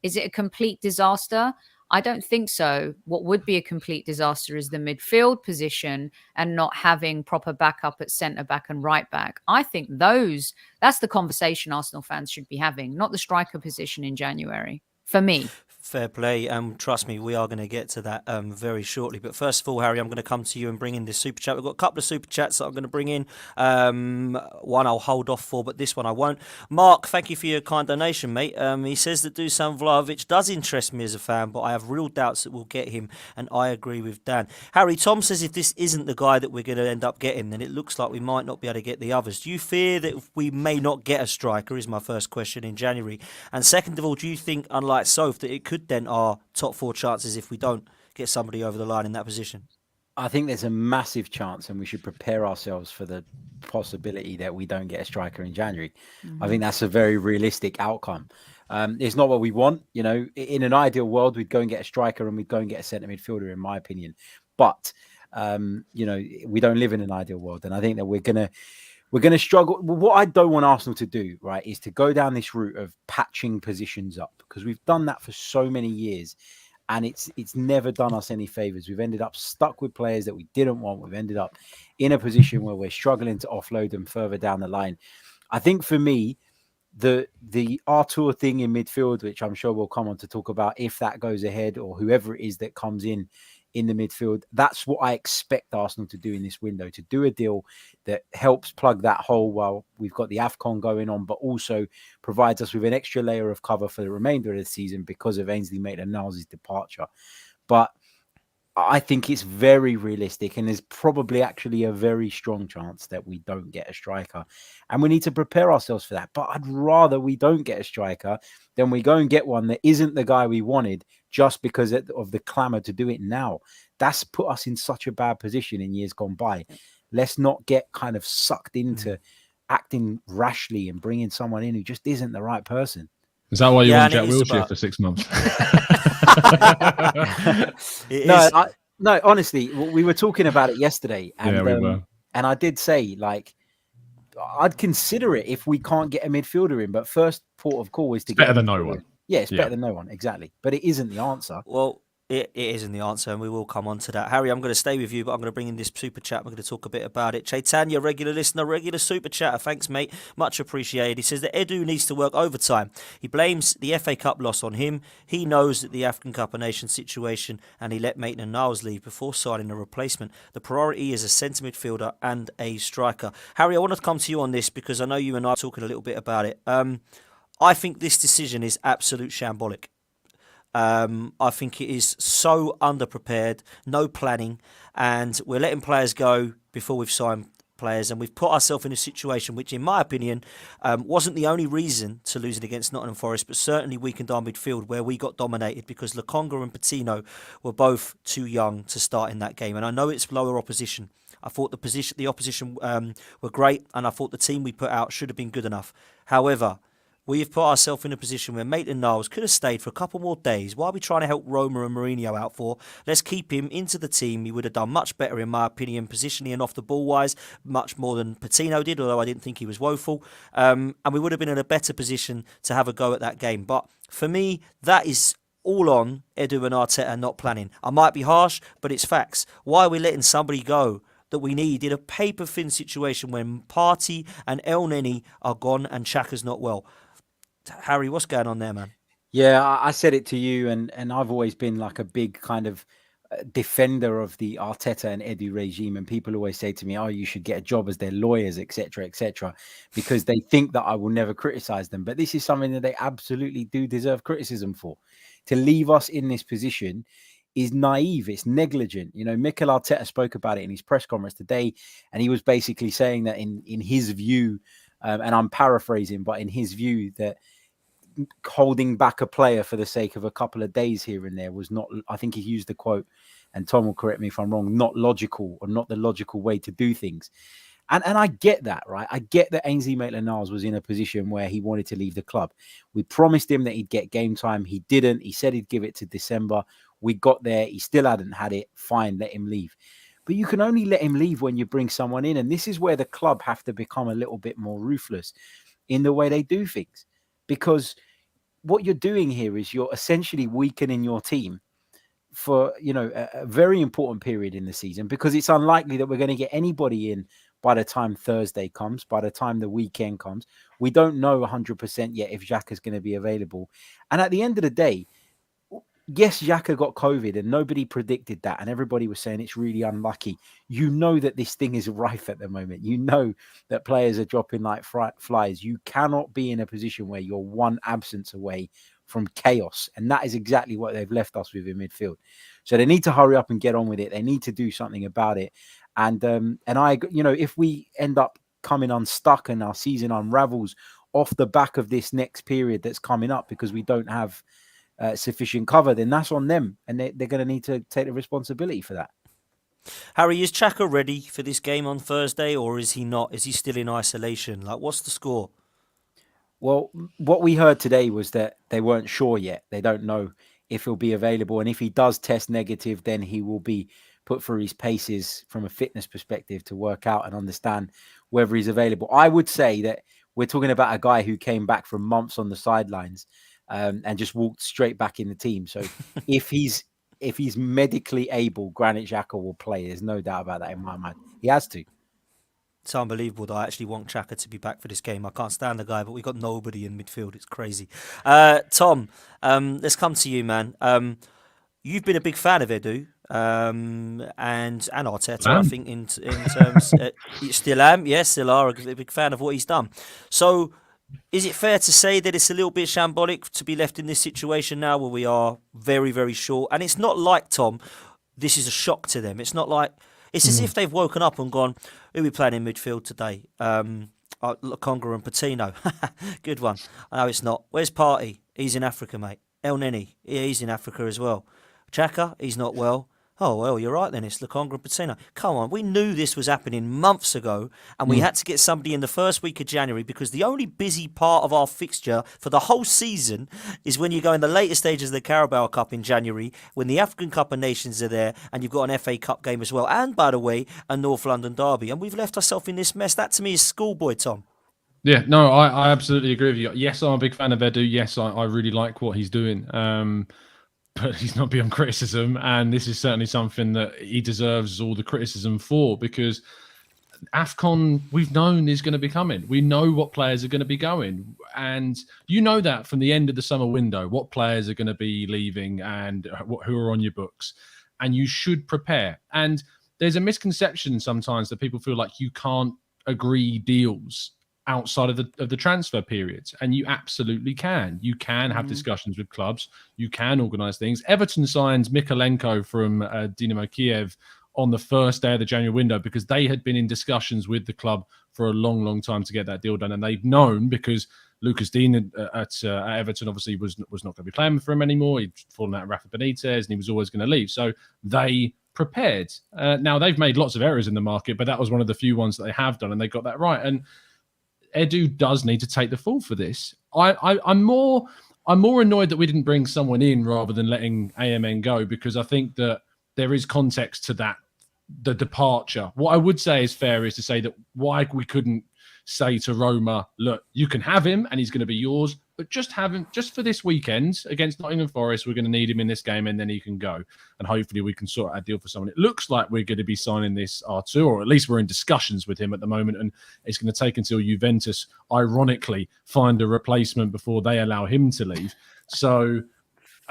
Is it a complete disaster? I don't think so. What would be a complete disaster is the midfield position and not having proper backup at centre back and right back. I think that's the conversation Arsenal fans should be having, not the striker position in January, for me.
Fair play. Trust me, we are going to get to that very shortly. But first of all, Harry, I'm going to come to you and bring in this super chat. We've got a couple of super chats that I'm going to bring in. One I'll hold off for, but this one I won't. Mark, thank you for your kind donation, mate. He says that Dusan Vlahovic does interest me as a fan, but I have real doubts that we'll get him, and I agree with Dan. Harry, Tom says if this isn't the guy that we're going to end up getting, then it looks like we might not be able to get the others. Do you fear that we may not get a striker, is my first question, in January? And second of all, do you think, unlike Soph, that it could then are top 4 chances if we don't get somebody over the line in that position?
I think there's a massive chance, and we should prepare ourselves for the possibility that we don't get a striker in January. I think that's a very realistic outcome. It's not what we want. In an ideal world, we'd go and get a striker and we'd go and get a centre midfielder, in my opinion. But, we don't live in an ideal world. And I think that we're going to struggle. What I don't want Arsenal to do, right, is to go down this route of patching positions up, because we've done that for so many years and it's never done us any favors. We've ended up stuck with players that we didn't want. We've ended up in a position where we're struggling to offload them further down the line. I think for me, the Artur thing in midfield, which I'm sure we'll come on to talk about, if that goes ahead, or whoever it is that comes in the midfield, that's what I expect Arsenal to do in this window, to do a deal that helps plug that hole while we've got the AFCON going on, but also provides us with an extra layer of cover for the remainder of the season because of Ainsley Maitland-Niles' departure. But I think it's very realistic, and there's probably actually a very strong chance that we don't get a striker, and we need to prepare ourselves for that. But I'd rather we don't get a striker than we go and get one that isn't the guy we wanted, just because of the clamour to do it now. That's put us in such a bad position in years gone by. Let's not get kind of sucked into acting rashly and bringing someone in who just isn't the right person.
Is that why you want Jack Wilshere
about...
for 6 months?
No, honestly, we were talking about it yesterday, and
we were.
And I did say, like, I'd consider it if we can't get a midfielder in, but first port of call is to get
better than no one.
Yeah, it's better than no one, exactly. But it isn't the answer.
Well, it isn't the answer, and we will come on to that. Harry, I'm going to stay with you, but I'm going to bring in this super chat. We're going to talk a bit about it. Chaitanya, regular listener, regular super chatter. Thanks, mate. Much appreciated. He says that Edu needs to work overtime. He blames the FA Cup loss on him. He knows that the African Cup of Nations situation, and he let Maitland-Niles leave before signing a replacement. The priority is a centre midfielder and a striker. Harry, I want to come to you on this because I know you and I are talking a little bit about it. I think this decision is absolute shambolic. I think it is so underprepared, no planning, and we're letting players go before we've signed players, and we've put ourselves in a situation which, in my opinion, wasn't the only reason to losing against Nottingham Forest, but certainly weakened our midfield where we got dominated because Lokonga and Patino were both too young to start in that game. And I know it's lower opposition. I thought the opposition were great, and I thought the team we put out should have been good enough. However, we've put ourselves in a position where Maitland-Niles could have stayed for a couple more days. Why are we trying to help Roma and Mourinho out for? Let's keep him into the team. He would have done much better, in my opinion, positionally and off the ball-wise, much more than Patino did, although I didn't think he was woeful. And we would have been in a better position to have a go at that game. But for me, that is all on Edu and Arteta not planning. I might be harsh, but it's facts. Why are we letting somebody go that we need in a paper-thin situation when Partey and El Neni are gone and Xhaka's not well? Harry, what's going on there, man?
Yeah, I said it to you, and I've always been like a big kind of defender of the Arteta and Edu regime, and people always say to me, "Oh, you should get a job as their lawyers, etc., because they think that I will never criticize them." But this is something that they absolutely do deserve criticism for. To leave us in this position is naive. It's negligent. You know, Mikel Arteta spoke about it in his press conference today, and he was basically saying that in his view, and I'm paraphrasing, but in his view, that holding back a player for the sake of a couple of days here and there was not, I think he used the quote, and Tom will correct me if I'm wrong, not logical, or not the logical way to do things. And I get that, right? I get that Ainsley Maitland-Niles was in a position where he wanted to leave the club. We promised him that he'd get game time. He didn't. He said he'd give it to December. We got there. He still hadn't had it. Fine, let him leave. But you can only let him leave when you bring someone in. And this is where the club have to become a little bit more ruthless in the way they do things. Because what you're doing here is you're essentially weakening your team for, you know, a very important period in the season, because it's unlikely that we're going to get anybody in by the time Thursday comes, by the time the weekend comes. We don't know 100% yet if Xhaka is going to be available. And at the end of the day, yes, Xhaka got COVID and nobody predicted that. And everybody was saying it's really unlucky. You know that this thing is rife at the moment. You know that players are dropping like flies. You cannot be in a position where you're one absence away from chaos. And that is exactly what they've left us with in midfield. So they need to hurry up and get on with it. They need to do something about it. And I, you know, if we end up coming unstuck and our season unravels off the back of this next period that's coming up because we don't have sufficient cover, then that's on them, and they're going to need to take the responsibility for that.
Harry, is Xhaka ready for this game on Thursday, or is he not? Is he still in isolation? Like, what's the score?
Well, what we heard today was that they weren't sure yet. They don't know if he'll be available, and if he does test negative, then he will be put through his paces from a fitness perspective to work out and understand whether he's available. I would say that we're talking about a guy who came back from months on the sidelines and just walked straight back in the team. So if he's medically able, Granit Xhaka will play. There's no doubt about that in my mind. He has to.
It's unbelievable that I actually want Xhaka to be back for this game. I can't stand the guy, but we've got nobody in midfield. It's crazy. Tom, let's come to you, man. You've been a big fan of Edu and Arteta, I think, in terms... you still am? Yes, still are a big fan of what he's done. So is it fair to say that it's a little bit shambolic to be left in this situation now where we are very, very short? And it's not like, Tom, this is a shock to them. It's not like... It's as if they've woken up and gone, who are we playing in midfield today? Lokonga and Patino. Good one. I know it's not. Where's Partey? He's in Africa, mate. El Neni, he's in Africa as well. Xhaka, he's not well. Oh, well, you're right then. It's Lukonga and Patino. Come on, we knew this was happening months ago, and we had to get somebody in the first week of January because the only busy part of our fixture for the whole season is when you go in the later stages of the Carabao Cup in January, when the African Cup of Nations are there, and you've got an FA Cup game as well, and, by the way, a North London derby. And we've left ourselves in this mess. That, to me, is schoolboy, Tom.
Yeah, no, I absolutely agree with you. Yes, I'm a big fan of Edu. Yes, I really like what he's doing. But he's not beyond criticism. And this is certainly something that he deserves all the criticism for, because AFCON, we've known is going to be coming. We know what players are going to be going. And you know that from the end of the summer window, what players are going to be leaving and who are on your books. And you should prepare. And there's a misconception sometimes that people feel like you can't agree deals outside of the transfer periods, and you absolutely can. You can have discussions with clubs. You can organise things. Everton signs Mykolenko from Dynamo Kiev on the first day of the January window because they had been in discussions with the club for a long, long time to get that deal done, and they've known because Lucas Dean at Everton obviously was not going to be playing for him anymore. He'd fallen out of Rafa Benitez, and he was always going to leave. So they prepared. Now they've made lots of errors in the market, but that was one of the few ones that they have done, and they got that right. And Edu does need to take the fall for this. I'm more annoyed that we didn't bring someone in rather than letting AMN go, because I think that there is context to that, the departure. What I would say is fair is to say that why we couldn't say to Roma, look, you can have him and he's going to be yours, but just have him just for this weekend against Nottingham Forest. We're going to need him in this game and then he can go. And hopefully we can sort out a deal for someone. It looks like we're going to be signing this R2, or at least we're in discussions with him at the moment. And it's going to take until Juventus, ironically, find a replacement before they allow him to leave. So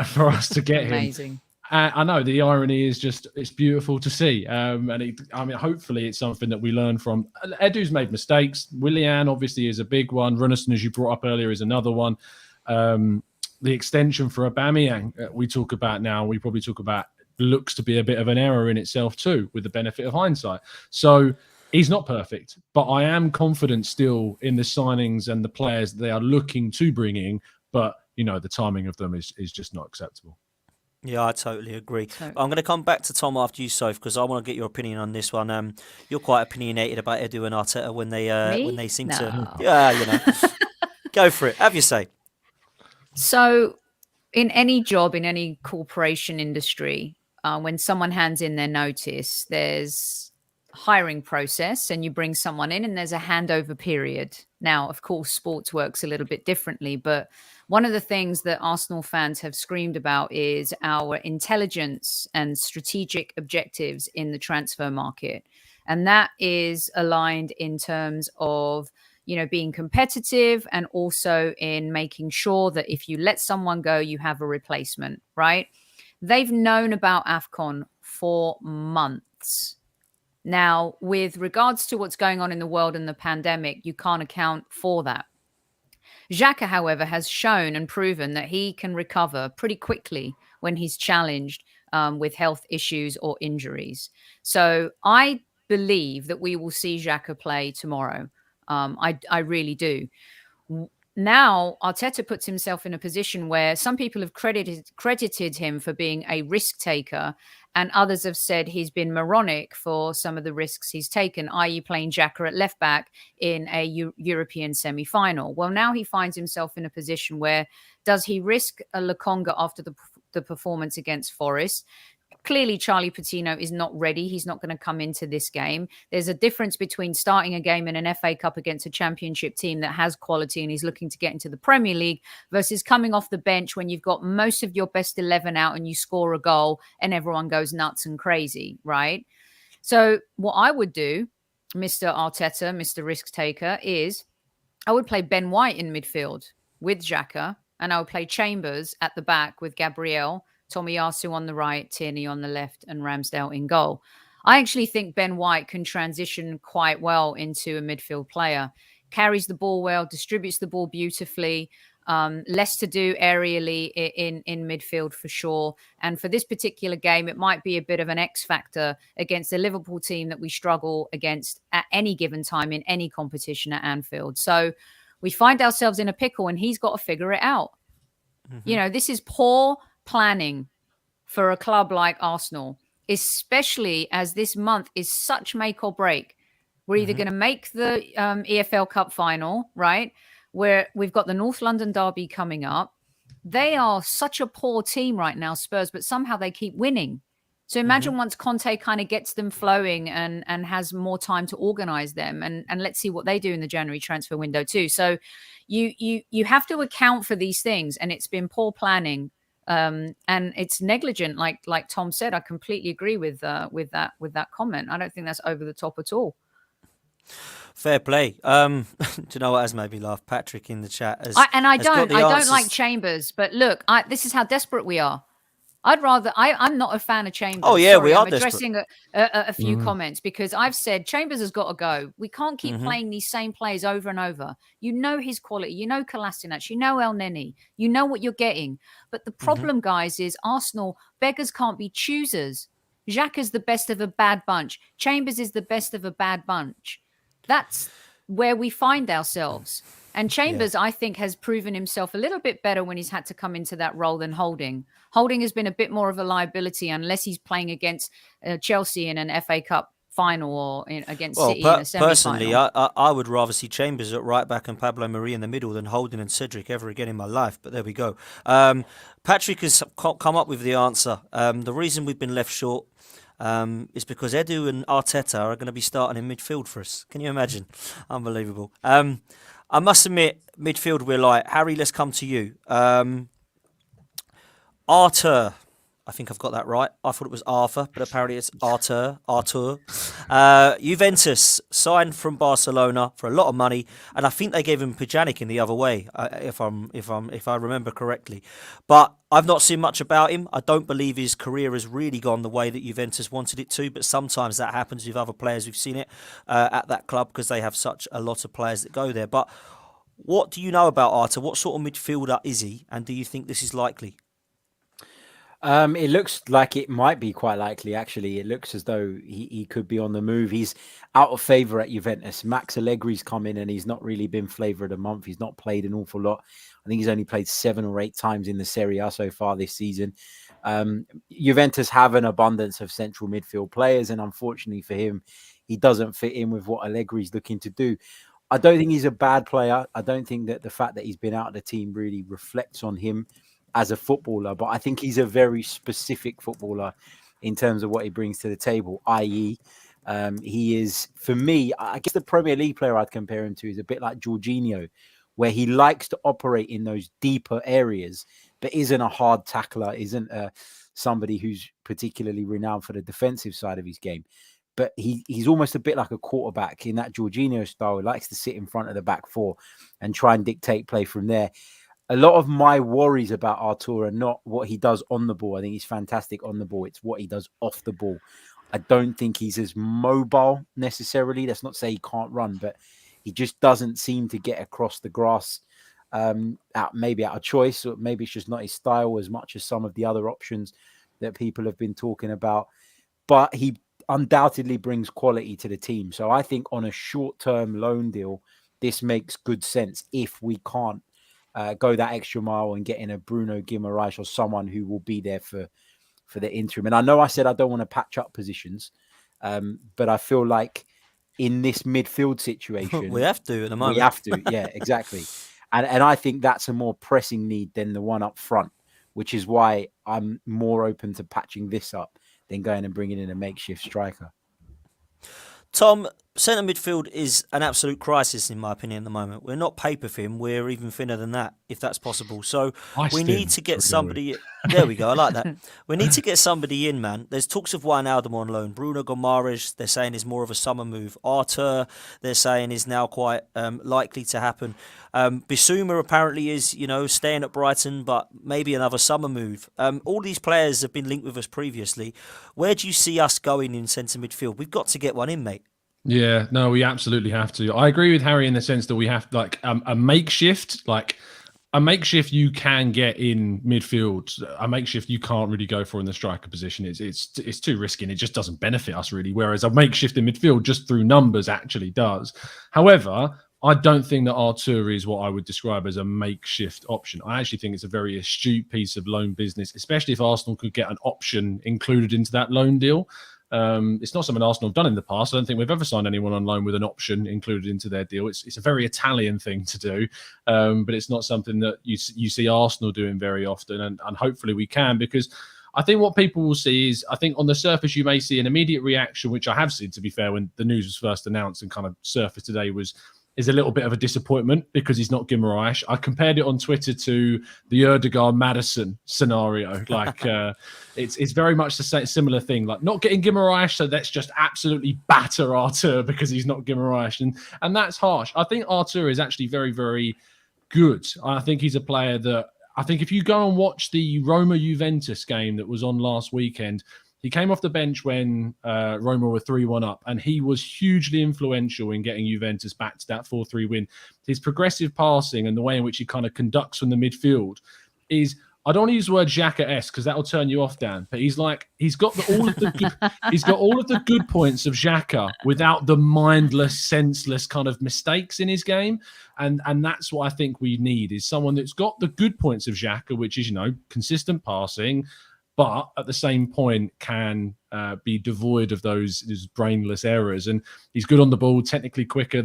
for us to get him... I know the irony is just, it's beautiful to see. Hopefully it's something that we learn from. Edu's made mistakes. Willian obviously is a big one. Runnison, as you brought up earlier, is another one. The extension for Aubameyang we talk about now, we probably talk about, looks to be a bit of an error in itself too, with the benefit of hindsight. So he's not perfect, but I am confident still in the signings and the players they are looking to bring in. But, the timing of them is just not acceptable.
Yeah, I totally agree. I'm going to come back to Tom after you, Soph, because I want to get your opinion on this one. You're quite opinionated about Edu and Arteta when they seem to. Yeah, go for it. Have your say.
So, in any job, in any corporation industry, when someone hands in their notice, there's hiring process, and you bring someone in, and there's a handover period. Now, of course, sports works a little bit differently, but one of the things that Arsenal fans have screamed about is our intelligence and strategic objectives in the transfer market. And that is aligned in terms of, being competitive, and also in making sure that if you let someone go, you have a replacement, right? They've known about AFCON for months. Now, with regards to what's going on in the world and the pandemic, you can't account for that. Xhaka, however, has shown and proven that he can recover pretty quickly when he's challenged with health issues or injuries. So I believe that we will see Xhaka play tomorrow. I really do. Now, Arteta puts himself in a position where some people have credited him for being a risk taker, and others have said he's been moronic for some of the risks he's taken, i.e. playing Xhaka at left back in a European semi-final. Well, now he finds himself in a position where, does he risk a Lukonga after the performance against Forest? Clearly, Charlie Patino is not ready. He's not going to come into this game. There's a difference between starting a game in an FA Cup against a championship team that has quality and is looking to get into the Premier League versus coming off the bench when you've got most of your best 11 out and you score a goal and everyone goes nuts and crazy, right? So what I would do, Mr. Arteta, Mr. Risk Taker, is I would play Ben White in midfield with Xhaka, and I would play Chambers at the back with Gabriel, Tomiyasu on the right, Tierney on the left, and Ramsdale in goal. I actually think Ben White can transition quite well into a midfield player. Carries the ball well, distributes the ball beautifully, less to do aerially in midfield for sure. And for this particular game, it might be a bit of an X factor against the Liverpool team that we struggle against at any given time in any competition at Anfield. So we find ourselves in a pickle and he's got to figure it out. You know, this is poor planning for a club like Arsenal, especially as this month is such make or break. We're either going to make the EFL Cup final, right? Where we've got the North London derby coming up. They are such a poor team right now, Spurs, but somehow they keep winning. So imagine once Conte kind of gets them flowing and has more time to organize them, and let's see what they do in the January transfer window too. So you have to account for these things, and it's been poor planning. And it's negligent, like Tom said. I completely agree with that comment. I don't think that's over the top at all.
Fair play. Do you know what has made me laugh? Patrick in the chat
I don't like Chambers, but look, this is how desperate we are. I'm not a fan of Chambers.
Oh yeah, we are
I'm addressing a few comments because I've said Chambers has got to go. We can't keep playing these same players over and over. You know his quality. You know Kolasinac. You know El Neni. You know what you're getting. But the problem, guys, is Arsenal beggars can't be choosers. Xhaka is the best of a bad bunch. Chambers is the best of a bad bunch. That's where we find ourselves. And Chambers, I think, has proven himself a little bit better when he's had to come into that role than Holding. Holding has been a bit more of a liability unless he's playing against Chelsea in an FA Cup final or against City in a semi-final.
Personally, I would rather see Chambers at right back and Pablo Mari in the middle than Holding and Cedric ever again in my life. But there we go. Patrick has come up with the answer. The reason we've been left short is because Edu and Arteta are going to be starting in midfield for us. Can you imagine? Unbelievable. I must admit, midfield we're light. Harry, let's come to you. Arthur. I think I've got that right. I thought it was Arthur, but apparently it's Arthur. Juventus signed from Barcelona for a lot of money, and I think they gave him Pjanic in the other way, if I remember correctly. But I've not seen much about him. I don't believe his career has really gone the way that Juventus wanted it to, but sometimes that happens with other players. We've seen it at that club because they have such a lot of players that go there. But what do you know about Arthur? What sort of midfielder is he, and do you think this is likely?
It looks like it might be quite likely, actually. It looks as though he could be on the move. He's out of favour at Juventus. Max Allegri's come in and he's not really been flavour of the month. He's not played an awful lot. I think he's only played 7 or 8 times in the Serie A so far this season. Juventus have an abundance of central midfield players, and unfortunately for him, he doesn't fit in with what Allegri's looking to do. I don't think he's a bad player. I don't think that the fact that he's been out of the team really reflects on him as a footballer, but I think he's a very specific footballer in terms of what he brings to the table, i.e. he is, for me, I guess the Premier League player I'd compare him to is a bit like Jorginho, where he likes to operate in those deeper areas, but isn't a hard tackler, isn't somebody who's particularly renowned for the defensive side of his game. But he's almost a bit like a quarterback in that Jorginho style. He likes to sit in front of the back four and try and dictate play from there. A lot of my worries about Artur are not what he does on the ball. I think he's fantastic on the ball. It's what he does off the ball. I don't think he's as mobile necessarily. That's not to say he can't run, but he just doesn't seem to get across the grass maybe out of choice, or maybe it's just not his style as much as some of the other options that people have been talking about. But he undoubtedly brings quality to the team. So I think on a short-term loan deal, this makes good sense if we can't go that extra mile and get in a Bruno Guimaraes or someone who will be there for the interim. And I know I said I don't want to patch up positions, but I feel like in this midfield situation,
we have to at the moment.
We have to, yeah, exactly. And I think that's a more pressing need than the one up front, which is why I'm more open to patching this up than going and bringing in a makeshift striker.
Tom, centre midfield is an absolute crisis, in my opinion, at the moment. We're not paper thin. We're even thinner than that, if that's possible. So we need to get somebody... There we go. I like that. We need to get somebody in, man. There's talks of Wijnaldum on loan. Bruno Guimaraes, they're saying is more of a summer move. Arthur, they're saying is now quite likely to happen. Bissouma apparently is, staying at Brighton, but maybe another summer move. All these players have been linked with us previously. Where do you see us going in centre midfield? We've got to get one in, mate.
Yeah, no, we absolutely have to. I agree with Harry in the sense that we have a makeshift, you can get in midfield. A makeshift you can't really go for in the striker position. It's too risky and it just doesn't benefit us really. Whereas a makeshift in midfield just through numbers actually does. However, I don't think that Artur is what I would describe as a makeshift option. I actually think it's a very astute piece of loan business, especially if Arsenal could get an option included into that loan deal. It's not something Arsenal have done in the past. I don't think we've ever signed anyone on loan with an option included into their deal. It's a very Italian thing to do, but it's not something that you see Arsenal doing very often, and hopefully we can, because I think what people will see is, I think on the surface you may see an immediate reaction, which I have seen, to be fair, when the news was first announced and kind of surfaced today, is a little bit of a disappointment because he's not Guimaraes. I compared it on Twitter to the Erdegaard-Madison scenario. Like it's very much the same, similar thing. Like, not getting Guimaraes, so let's just absolutely batter Artur because he's not Guimaraes, and that's harsh. I think Artur is actually very, very good. I think he's a player that, I think if you go and watch the Roma-Juventus game that was on last weekend, he came off the bench when Roma were 3-1 up, and he was hugely influential in getting Juventus back to that 4-3 win. His progressive passing and the way in which he kind of conducts from the midfield is, I don't want to use the word Xhaka-esque because that will turn you off, Dan, but he's got all of the good points of Xhaka without the mindless, senseless kind of mistakes in his game. And that's what I think we need, is someone that's got the good points of Xhaka, which is, consistent passing, but at the same point can be devoid of those brainless errors. And he's good on the ball, technically quicker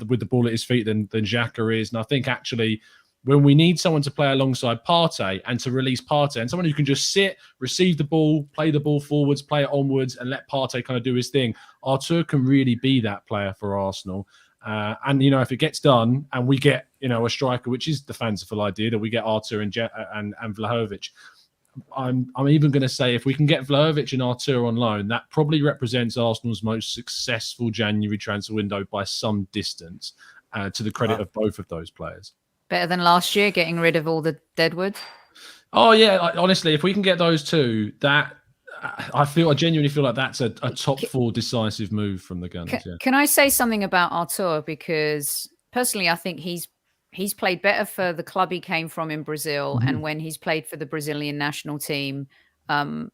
with the ball at his feet than Xhaka is. And I think actually when we need someone to play alongside Partey and to release Partey, and someone who can just sit, receive the ball, play the ball forwards, play it onwards, and let Partey kind of do his thing, Artur can really be that player for Arsenal. And if it gets done and we get a striker, which is the fanciful idea that we get Artur and Vlahovic, I'm even going to say if we can get Vlahovic and Artur on loan, that probably represents Arsenal's most successful January transfer window by some distance, to the credit of both of those players.
Better than last year, getting rid of all the deadwood.
Oh yeah, honestly, if we can get those two, that I genuinely feel like that's a top four decisive move from the Gunners.
Can I say something about Artur? Because personally, I think he's played better for the club he came from in Brazil, and when he's played for the Brazilian national team, in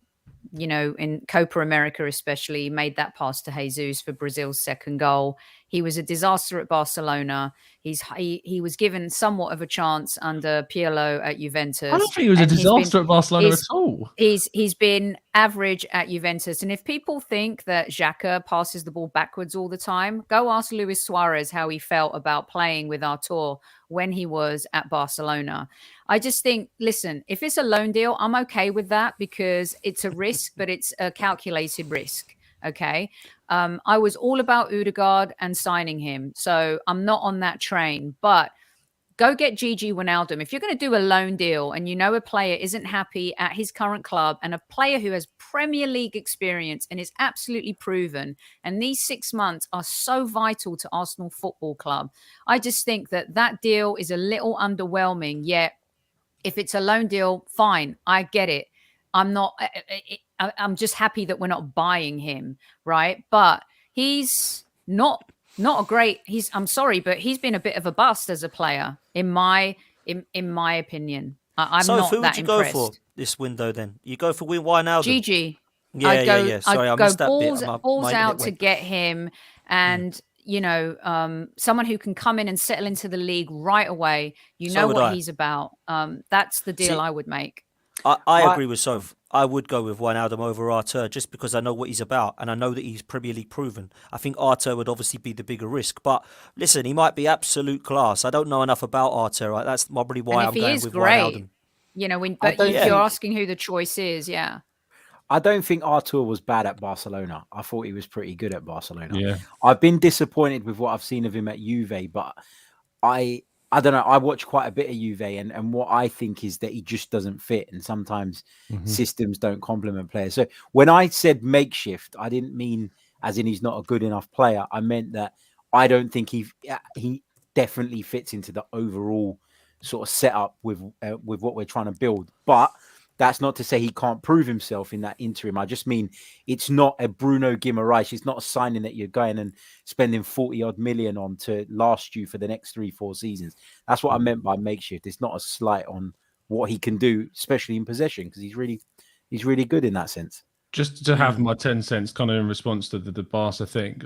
Copa America especially, he made that pass to Jesus for Brazil's second goal. He was a disaster at Barcelona. He was given somewhat of a chance under Pirlo at Juventus.
I don't think he was a disaster at Barcelona at all.
He's been average at Juventus. And if people think that Xhaka passes the ball backwards all the time, go ask Luis Suarez how he felt about playing with Artur when he was at Barcelona. I just think, listen, if it's a loan deal, I'm okay with that because it's a risk, but it's a calculated risk. Okay. I was all about Ødegaard and signing him. So I'm not on that train, but go get Gigi Wijnaldum. If you're going to do a loan deal and a player isn't happy at his current club, and a player who has Premier League experience and is absolutely proven, and these 6 months are so vital to Arsenal Football Club, I just think that deal is a little underwhelming. Yet if it's a loan deal, fine, I get it. I'm just happy that we're not buying him, right? But he's not a great. I'm sorry, but he's been a bit of a bust as a player, in my opinion. I'm
so
not
who
that
would you
impressed.
go for this window then? You go for Wijnaldum?
Gigi.
Yeah. Sorry, I missed that
balls,
bit.
Balls out to get him, and someone who can come in and settle into the league right away. He's about. That's the deal I would make.
I agree with Soph. I would go with Wijnaldum over Artur just because I know what he's about and I know that he's Premier League proven. I think Artur would obviously be the bigger risk. But listen, he might be absolute class. I don't know enough about Artur. Right? That's probably why I'm going with Wijnaldum.
You're asking who the choice is, yeah.
I don't think Artur was bad at Barcelona. I thought he was pretty good at Barcelona.
Yeah.
I've been disappointed with what I've seen of him at Juve, but I don't know. I watch quite a bit of Juve, and what I think is that he just doesn't fit, and sometimes systems don't complement players. So when I said makeshift, I didn't mean as in he's not a good enough player. I meant that I don't think he definitely fits into the overall sort of setup with what we're trying to build. But that's not to say he can't prove himself in that interim. I just mean it's not a Bruno Guimaraes. It's not a signing that you're going and spending 40-odd million on to last you for the next 3-4 seasons. That's what I meant by makeshift. It's not a slight on what he can do, especially in possession, because he's really good in that sense.
Just to have my 10 cents kind of in response to the Barca thing,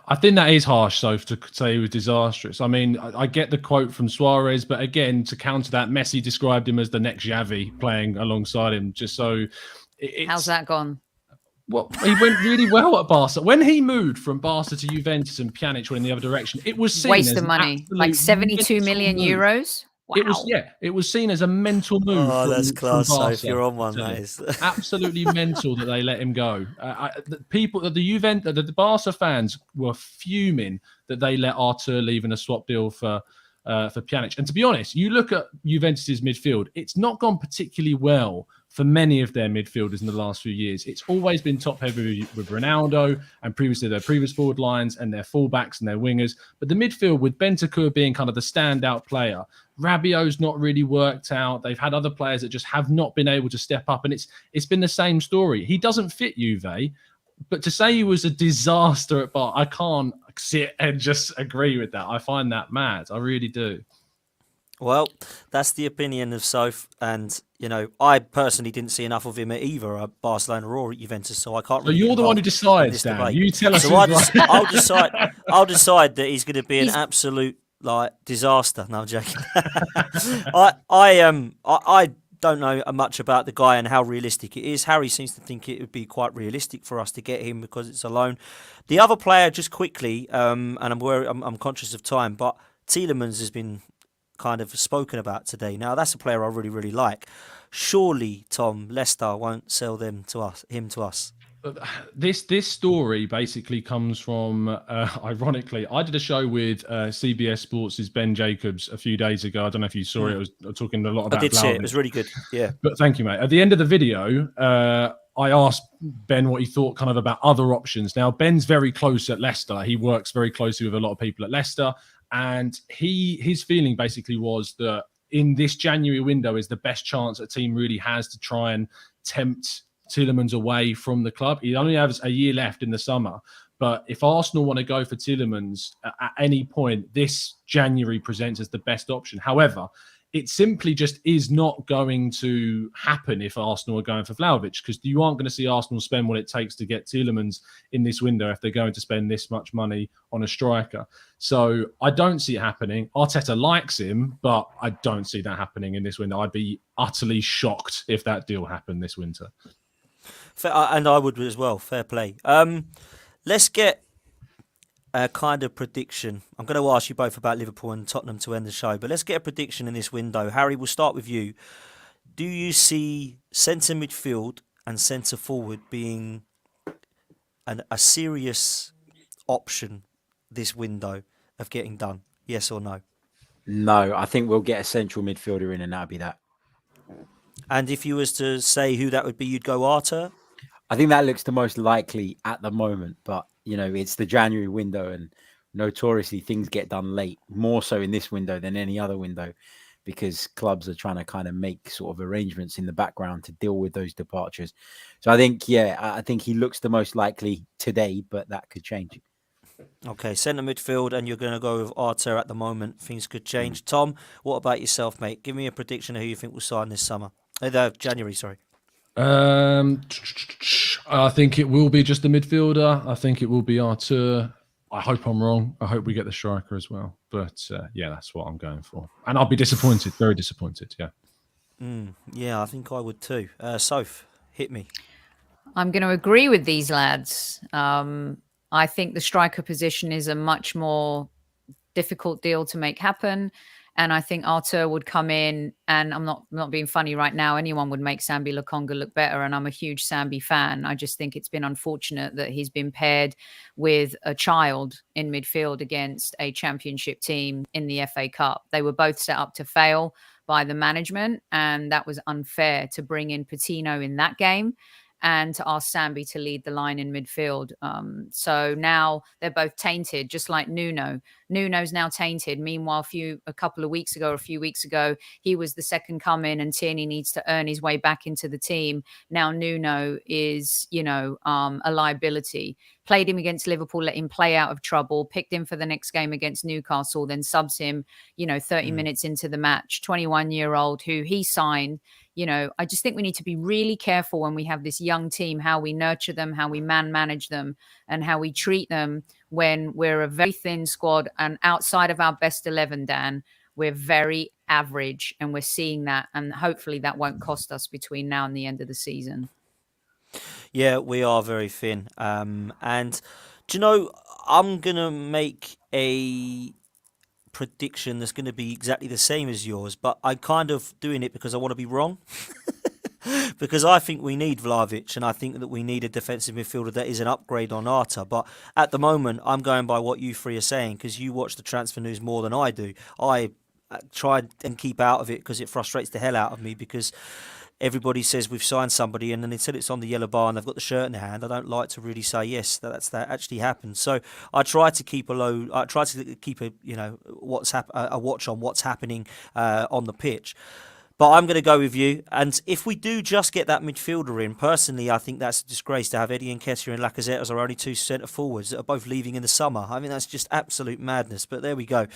I think that is harsh, so to say he was disastrous. I mean, I get the quote from Suarez, but again, to counter that, Messi described him as the next Xavi playing alongside him. Just so
how's that gone?
Well, he went really well at Barca. When he moved from Barca to Juventus and Pjanic went in the other direction, it was seen
Waste
as
of money, like 72 million euros. Wow.
It was seen as a mental move.
Oh, that's class. So if
Barca,
you're on one, that is
absolutely mental that they let him go. The people that the Barca fans were fuming that they let Artur leave in a swap deal for Pjanic. And to be honest, you look at Juventus's midfield; it's not gone particularly well for many of their midfielders in the last few years. It's always been top heavy with Ronaldo and previously their previous forward lines and their fullbacks and their wingers. But the midfield, with Bentancur being kind of the standout player, Rabiot's not really worked out. They've had other players that just have not been able to step up, and it's been the same story. He doesn't fit Juve, but to say he was a disaster at Bar, I can't sit and just agree with that. I find that mad. I really do.
Well, that's the opinion of Soph, and I personally didn't see enough of him at either at Barcelona or at Juventus, so I can't.
So you're the one who decides, Dan. Debate. You tell us.
So I'll decide. I'll decide that he's going to be an absolute disaster. No, I'm joking. I don't know much about the guy and how realistic it is. Harry seems to think it would be quite realistic for us to get him because it's a loan. The other player, just quickly, and I'm conscious of time, but Tielemans has been kind of spoken about today. Now that's a player I really, really like. Surely, Tom, Leicester won't sell him to us.
This story basically comes from, ironically, I did a show with CBS Sports' Ben Jacobs a few days ago. I don't know if you saw it. I was talking a lot about
I did see it. It was really good. Yeah.
But thank you, mate. At the end of the video, I asked Ben what he thought kind of about other options. Now, Ben's very close at Leicester. He works very closely with a lot of people at Leicester. And his feeling basically was that in this January window is the best chance a team really has to try and tempt Tielemans away from the club. He only has a year left in the summer. But if Arsenal want to go for Tielemans at any point, this January presents as the best option. However, it simply just is not going to happen if Arsenal are going for Vlahovic, because you aren't going to see Arsenal spend what it takes to get Tielemans in this window if they're going to spend this much money on a striker. So I don't see it happening. Arteta likes him, but I don't see that happening in this window. I'd be utterly shocked if that deal happened this winter.
And I would as well. Fair play. Let's get a kind of prediction. I'm going to ask you both about Liverpool and Tottenham to end the show, but let's get a prediction in this window. Harry, we'll start with you. Do you see centre midfield and centre forward being a serious option this window of getting done? Yes or no?
No, I think we'll get a central midfielder in and that'll be that.
And if you was to say who that would be, you'd go Arthur?
I think that looks the most likely at the moment, but it's the January window and notoriously things get done late, more so in this window than any other window, because clubs are trying to kind of make sort of arrangements in the background to deal with those departures. So I think he looks the most likely today, but that could change.
Okay, centre midfield, and you're going to go with Arthur at the moment. Things could change. Tom, what about yourself, mate? Give me a prediction of who you think will sign this summer. January, sorry.
I think it will be just the midfielder. I think it will be Artur. I hope I'm wrong. I hope we get the striker as well. But that's what I'm going for. And I'll be disappointed, very disappointed. Yeah.
Yeah, I think I would too. Soph, hit me.
I'm going to agree with these lads. I think the striker position is a much more difficult deal to make happen. And I think Artur would come in, and I'm not being funny right now. Anyone would make Sambi Lokonga look better, and I'm a huge Sambi fan. I just think it's been unfortunate that he's been paired with a child in midfield against a championship team in the FA Cup. They were both set up to fail by the management, and that was unfair to bring in Patino in that game and to ask Sambi to lead the line in midfield. So now they're both tainted, just like Nuno. Nuno's now tainted. Meanwhile, a few weeks ago, he was the second coming and Tierney needs to earn his way back into the team. Now Nuno is, a liability. played him against Liverpool, let him play out of trouble, picked him for the next game against Newcastle, then subs him, 30 minutes into the match, 21-year-old who he signed. I just think we need to be really careful when we have this young team, how we nurture them, how we manage them, and how we treat them when we're a very thin squad. And outside of our best 11, Dan, we're very average, and we're seeing that. And hopefully that won't cost us between now and the end of the season.
Yeah, we are very thin. And do you know, I'm going to make a prediction that's going to be exactly the same as yours, but I'm kind of doing it because I want to be wrong. Because I think we need Vlahovic, and I think that we need a defensive midfielder that is an upgrade on Arta. But at the moment, I'm going by what you three are saying, because you watch the transfer news more than I do. I try and keep out of it because it frustrates the hell out of me, because everybody says we've signed somebody, and then until it's on the yellow bar and they've got the shirt in their hand, I don't like to really say yes, that actually happened. So I try to keep a watch on what's happening on the pitch. But I'm going to go with you. And if we do just get that midfielder in, personally, I think that's a disgrace to have Eddie Nketiah and Lacazette as our only two centre forwards that are both leaving in the summer. I mean, that's just absolute madness. But there we go.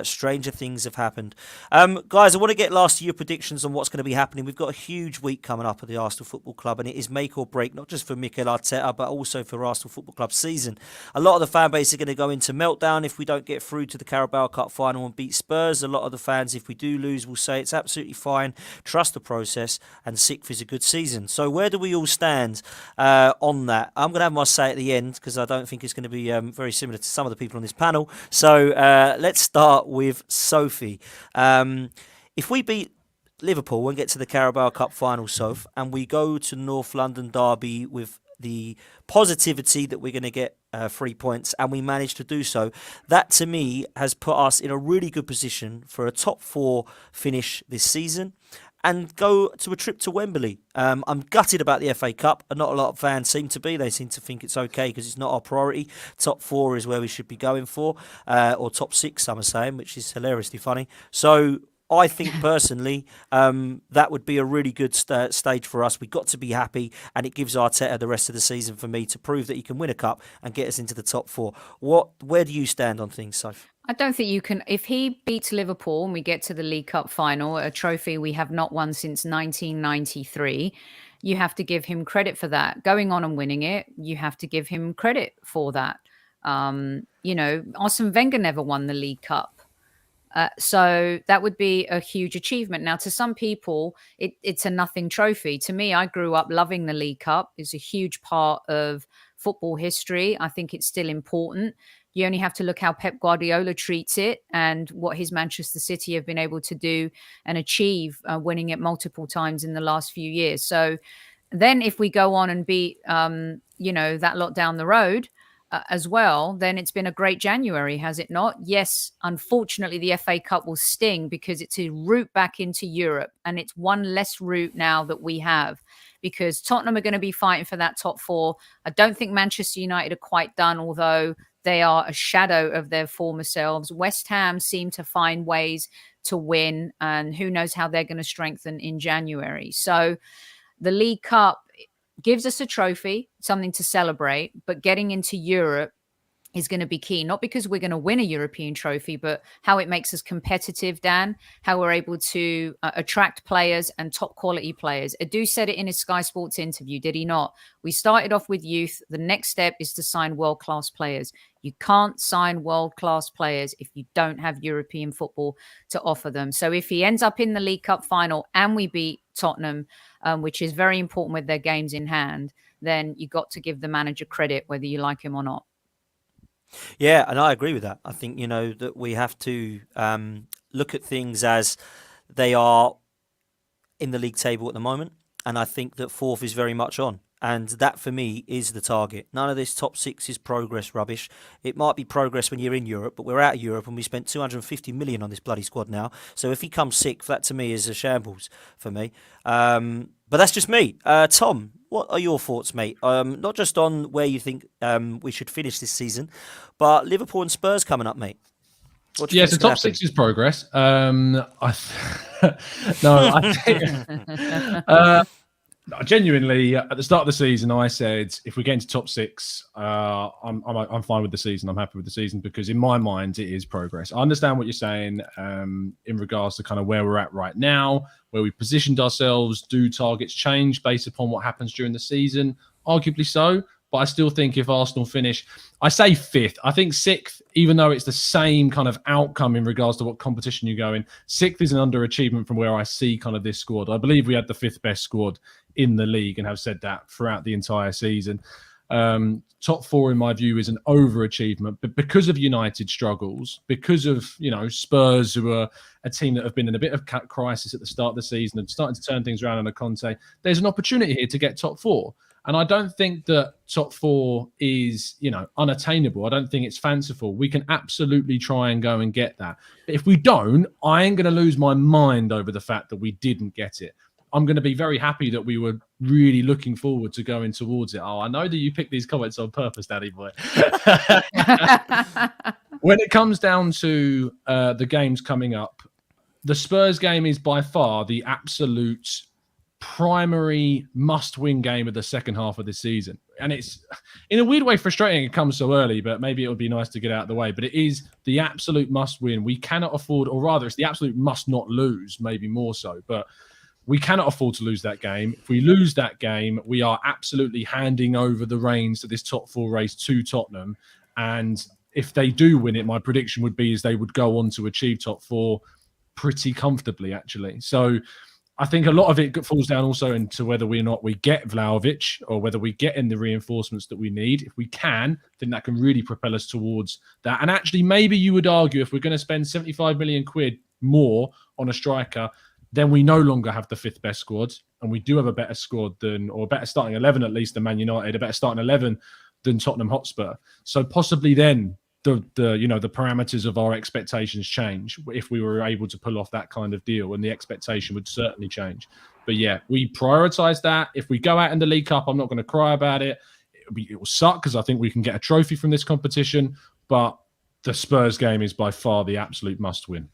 Stranger things have happened. Guys, I want to get last to your predictions on what's going to be happening. We've got a huge week coming up at the Arsenal Football Club, and it is make or break, not just for Mikel Arteta, but also for Arsenal Football Club season. A lot of the fan base are going to go into meltdown if we don't get through to the Carabao Cup final and beat Spurs. A lot of the fans, if we do lose, will say it's absolutely fine. Trust the process, and sixth is a good season. So where do we all stand on that? I'm going to have my say at the end, because I don't think it's going to be very similar to some of the people on this panel. So let's start with Sophie. If we beat Liverpool and get to the Carabao Cup final, Soph, and we go to North London Derby with the positivity that we're going to get 3 points, and we manage to do so, that to me has put us in a really good position for a top 4 finish this season and go to a trip to Wembley. I'm gutted about the FA Cup, and not a lot of fans seem to be. They seem to think it's okay because it's not our priority. Top 4 is where we should be going for, or top 6, some are saying, which is hilariously funny. So I think personally that would be a really good stage for us. We've got to be happy, and it gives Arteta the rest of the season for me to prove that he can win a cup and get us into the top 4. Where do you stand on things, Soph?
I don't think you can. If he beats Liverpool and we get to the League Cup final, a trophy we have not won since 1993, you have to give him credit for that. Going on and winning it, you have to give him credit for that. Arsene Wenger never won the League Cup. So that would be a huge achievement. Now, to some people, it's a nothing trophy. To me, I grew up loving the League Cup. It's a huge part of football history. I think it's still important. You only have to look how Pep Guardiola treats it and what his Manchester City have been able to do and achieve, winning it multiple times in the last few years. So then if we go on and beat, that lot down the road, as well, then it's been a great January, has it not? Yes, unfortunately, the FA Cup will sting because it's a route back into Europe, and it's one less route now that we have, because Tottenham are going to be fighting for that top 4. I don't think Manchester United are quite done, although they are a shadow of their former selves. West Ham seem to find ways to win, and who knows how they're going to strengthen in January. So the League Cup gives us a trophy, something to celebrate, but getting into Europe is going to be key, not because we're going to win a European trophy, but how it makes us competitive, Dan, how we're able to attract players and top quality players. Edu said it in his Sky Sports interview, did he not? We started off with youth. The next step is to sign world-class players. You can't sign world-class players if you don't have European football to offer them. So if he ends up in the League Cup final and we beat Tottenham, which is very important with their games in hand, then you got to give the manager credit, whether you like him or not.
Yeah, and I agree with that. I think, that we have to look at things as they are in the league table at the moment. And I think that 4th is very much on. And that, for me, is the target. None of this top 6 is progress rubbish. It might be progress when you're in Europe, but we're out of Europe and we spent 250 million on this bloody squad now. So if he comes 6th, that to me is a shambles for me. But that's just me. Tom, what are your thoughts, mate? Not just on where you think we should finish this season, but Liverpool and Spurs coming up, mate.
Yeah, so top 6 is progress. I think Genuinely, at the start of the season, I said if we get into top six, I'm fine with the season. I'm happy with the season because in my mind, it is progress. I understand what you're saying in regards to kind of where we're at right now, where we positioned ourselves. Do targets change based upon what happens during the season? Arguably so. But I still think if Arsenal finish, I say fifth, I think sixth, even though it's the same kind of outcome in regards to what competition you go in, sixth is an underachievement from where I see kind of this squad. I believe we had the fifth best squad in the league and have said that throughout the entire season. Top four, in my view, is an overachievement, but because of United struggles, because of, Spurs, who are a team that have been in a bit of crisis at the start of the season and starting to turn things around under Conte, there's an opportunity here to get top four. And I don't think that top four is, unattainable. I don't think it's fanciful. We can absolutely try and go and get that. But if we don't, I ain't going to lose my mind over the fact that we didn't get it. I'm going to be very happy that we were really looking forward to going towards it. Oh, I know that you picked these comments on purpose, Daddy boy. When it comes down to the games coming up, the Spurs game is by far the absolute primary must-win game of the second half of the season. And it's, in a weird way, frustrating it comes so early, but maybe it would be nice to get out of the way. But it is the absolute must-win. We cannot afford, or rather, it's the absolute must-not lose, maybe more so. But we cannot afford to lose that game. If we lose that game, we are absolutely handing over the reins to this top four race to Tottenham. And if they do win it, my prediction would be is they would go on to achieve top four pretty comfortably, actually. So I think a lot of it falls down also into whether or not we get Vlahovic or whether we get in the reinforcements that we need. If we can, then that can really propel us towards that. And actually, maybe you would argue if we're going to spend 75 million quid more on a striker, then we no longer have the fifth best squad, and we do have a better squad or a better starting 11 at least than Man United, a better starting 11 than Tottenham Hotspur. So possibly then the parameters of our expectations change if we were able to pull off that kind of deal, and the expectation would certainly change. But yeah, we prioritise that. If we go out in the League Cup, I'm not going to cry about it. It will suck because I think we can get a trophy from this competition, but the Spurs game is by far the absolute must-win.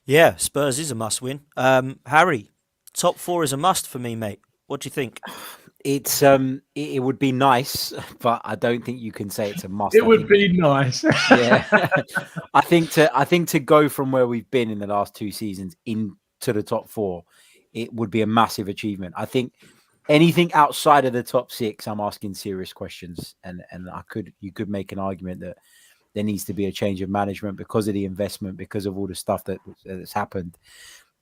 Yeah, Spurs is a must-win. Harry, top four is a must for me, mate. What do you think?
It's it would be nice, but I don't think you can say it's a must.
It would be nice.
Yeah, I think to go from where we've been in the last two seasons into the top four, it would be a massive achievement. I think anything outside of the top six, I'm asking serious questions, and you could make an argument that there needs to be a change of management because of the investment, because of all the stuff that's happened.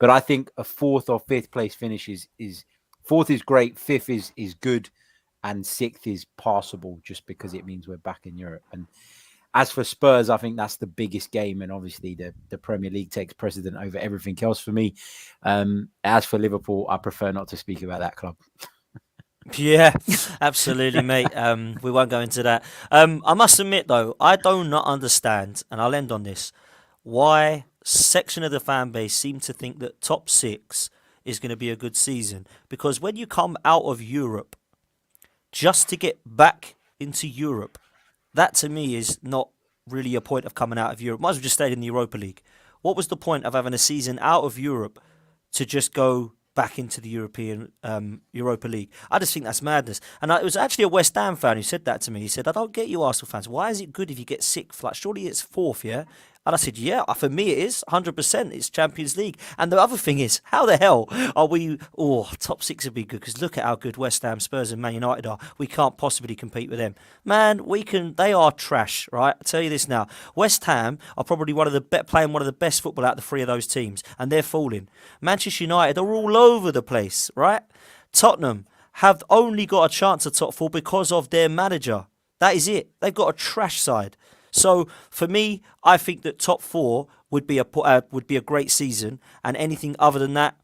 But I think a fourth or fifth place finish is fourth is great, fifth is good, and sixth is passable just because it means we're back in Europe. And as for Spurs, I think that's the biggest game, and obviously the Premier League takes precedent over everything else for me. As for Liverpool, I prefer not to speak about that club.
Yeah, absolutely, mate. We won't go into that. I must admit, though, I do not understand, and I'll end on this, why section of the fan base seem to think that top six is going to be a good season. Because when you come out of Europe, just to get back into Europe, that to me is not really a point of coming out of Europe. Might as well just stayed in the Europa League. What was the point of having a season out of Europe to just go back into the European Europa League? I just think that's madness. And it was actually a West Ham fan who said that to me. He said, I don't get you Arsenal fans. Why is it good if you get sixth? Like, surely it's fourth, yeah? And I said, yeah, for me it is, 100%. It's Champions League. And the other thing is, how the hell are we... Oh, top six would be good, because look at how good West Ham, Spurs and Man United are. We can't possibly compete with them. Man, we can... They are trash, right? I tell you this now. West Ham are probably playing one of the best football out of the three of those teams, and they're falling. Manchester United are all over the place, right? Tottenham have only got a chance at top four because of their manager. That is it. They've got a trash side. So for me, I think that top four would be a great season, and anything other than that,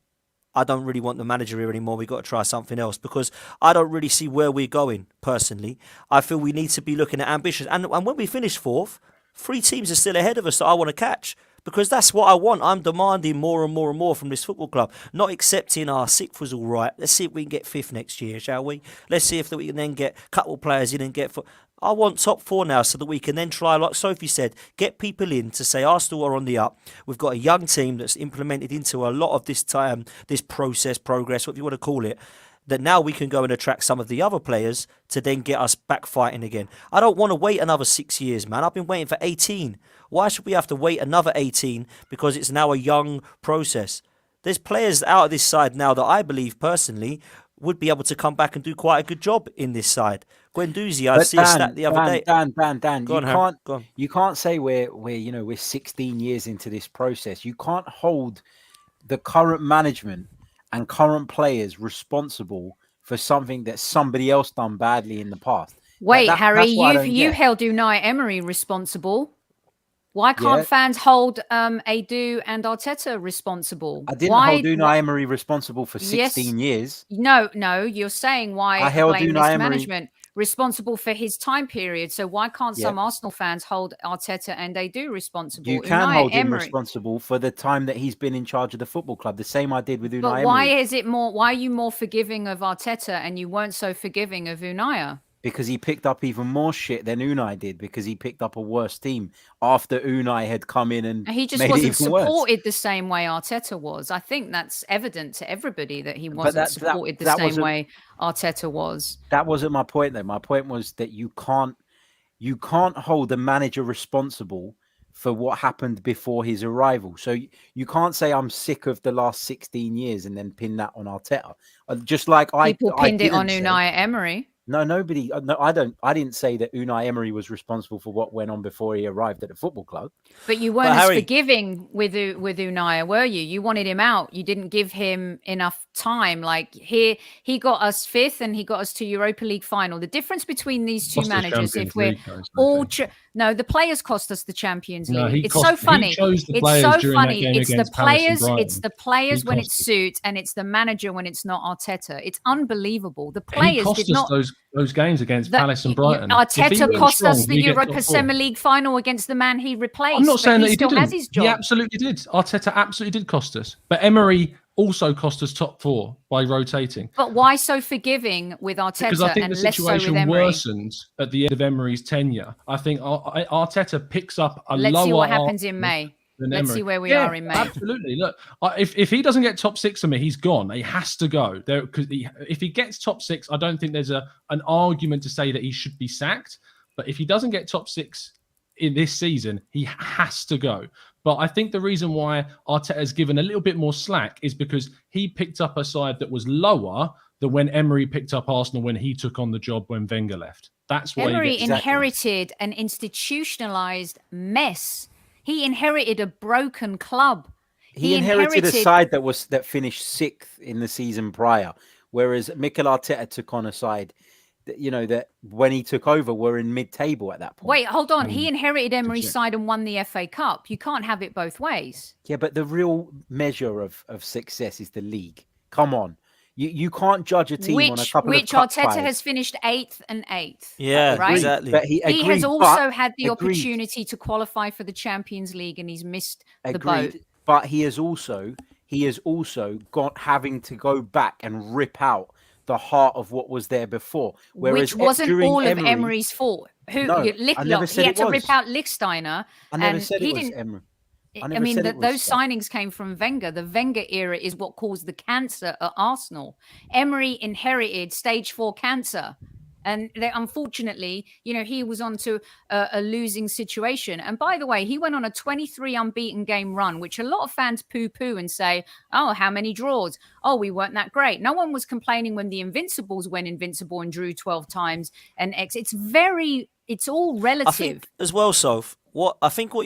I don't really want the manager here anymore. We've got to try something else, because I don't really see where we're going, personally. I feel we need to be looking at ambitions. And when we finish fourth, 3 teams are still ahead of us that I want to catch, because that's what I want. I'm demanding more and more and more from this football club, not accepting our sixth was all right. Let's see if we can get fifth next year, shall we? Let's see if we can then get a couple of players in and get... I want top four now, so that we can then try, like Sophie said, get people in to say Arsenal are on the up. We've got a young team that's implemented into a lot of this time, this process, progress, whatever you want to call it. that now we can go and attract some of the other players to then get us back fighting again. I don't want to wait another 6 years, man. I've been waiting for 18. Why should we have to wait another 18 because it's now a young process? There's players out of this side now that I believe personally would be able to come back and do quite a good job in this side. Guendouzi, I see a stat the other day.
Dan,
Go on.
you can't say we're 16 years into this process. You can't hold the current management and current players responsible for something that somebody else done badly in the past.
Wait, Harry,
you
you held Unai Emery responsible. Why can't fans hold Edu and Arteta responsible?
I didn't hold Unai Emery responsible for 16 years.
No, you're saying why
I held
blame
Unai
this
Emery
management responsible for his time period. So why can't some Arsenal fans hold Arteta and Edu responsible?
You can hold him responsible for the time that he's been in charge of the football club. The same I did with Unai Emery.
But why are you more forgiving of Arteta and you weren't so forgiving of Unai?
Because he picked up even more shit than Unai did, because he picked up a worse team after Unai had come in and
he just wasn't supported the same way Arteta was. I think that's evident to everybody that he wasn't supported the same way Arteta was.
That wasn't my point, though. My point was that you can't hold the manager responsible for what happened before his arrival. So you can't say I'm sick of the last 16 years and then pin that on Arteta. Just like
people pinned it on Unai Emery.
No, nobody. No, I don't. I didn't say that Unai Emery was responsible for what went on before he arrived at the football club.
But you weren't as forgiving with Unai, were you? You wanted him out. You didn't give him enough time. Like he got us 5th and he got us to Europa League final. The difference between these two managers, if we're all the players cost us the Champions League. It's so funny. It's so funny. It's the players when it suits, and it's the manager when it's not Arteta. It's unbelievable. The players did not.
Those games against Palace and Brighton.
Arteta cost us the Europa Summer League final against the man he replaced.
I'm not saying that he
still has his job.
He absolutely did. Arteta absolutely did cost us. But Emery also cost us top 4 by rotating.
But why so forgiving with Arteta
because I think
and
the
less so with
situation
Emery?
worsened at the end of Emery's tenure. I think Arteta picks up a lower...
Let's see what happens in May. Let's see where we are in May.
Absolutely. Look, if he doesn't get top 6 for me, he's gone. He has to go. Because if he gets top 6, I don't think there's an argument to say that he should be sacked. But if he doesn't get top 6 in this season, he has to go. But I think the reason why Arteta has given a little bit more slack is because he picked up a side that was lower than when Emery picked up Arsenal when he took on the job when Wenger left. That's why
Emery inherited an institutionalized mess. He inherited a broken club.
He inherited a side that finished 6th in the season prior, whereas Mikel Arteta took on a side that when he took over were in mid-table at that point.
Wait, hold on. He inherited Emery's side and won the FA Cup. You can't have it both ways.
Yeah, but the real measure of success is the league. Come on. You can't judge a team on a couple of cup
Arteta has finished 8th and 8th.
Yeah,
right?
Exactly.
But
he has also had the opportunity to qualify for the Champions League, and he's missed the boat.
But he has also got having to go back and rip out the heart of what was there before.
Which wasn't all of Emery's fault. He had to rip out Lichtsteiner.
I never said it was Emery.
I mean, those signings came from Wenger. The Wenger era is what caused the cancer at Arsenal. Emery inherited stage 4 cancer. And unfortunately, he was onto a losing situation. And by the way, he went on a 23 unbeaten game run, which a lot of fans poo-poo and say, oh, how many draws? Oh, we weren't that great. No one was complaining when the Invincibles went invincible and drew 12 times. And it's all relative.
I think as well, Soph, what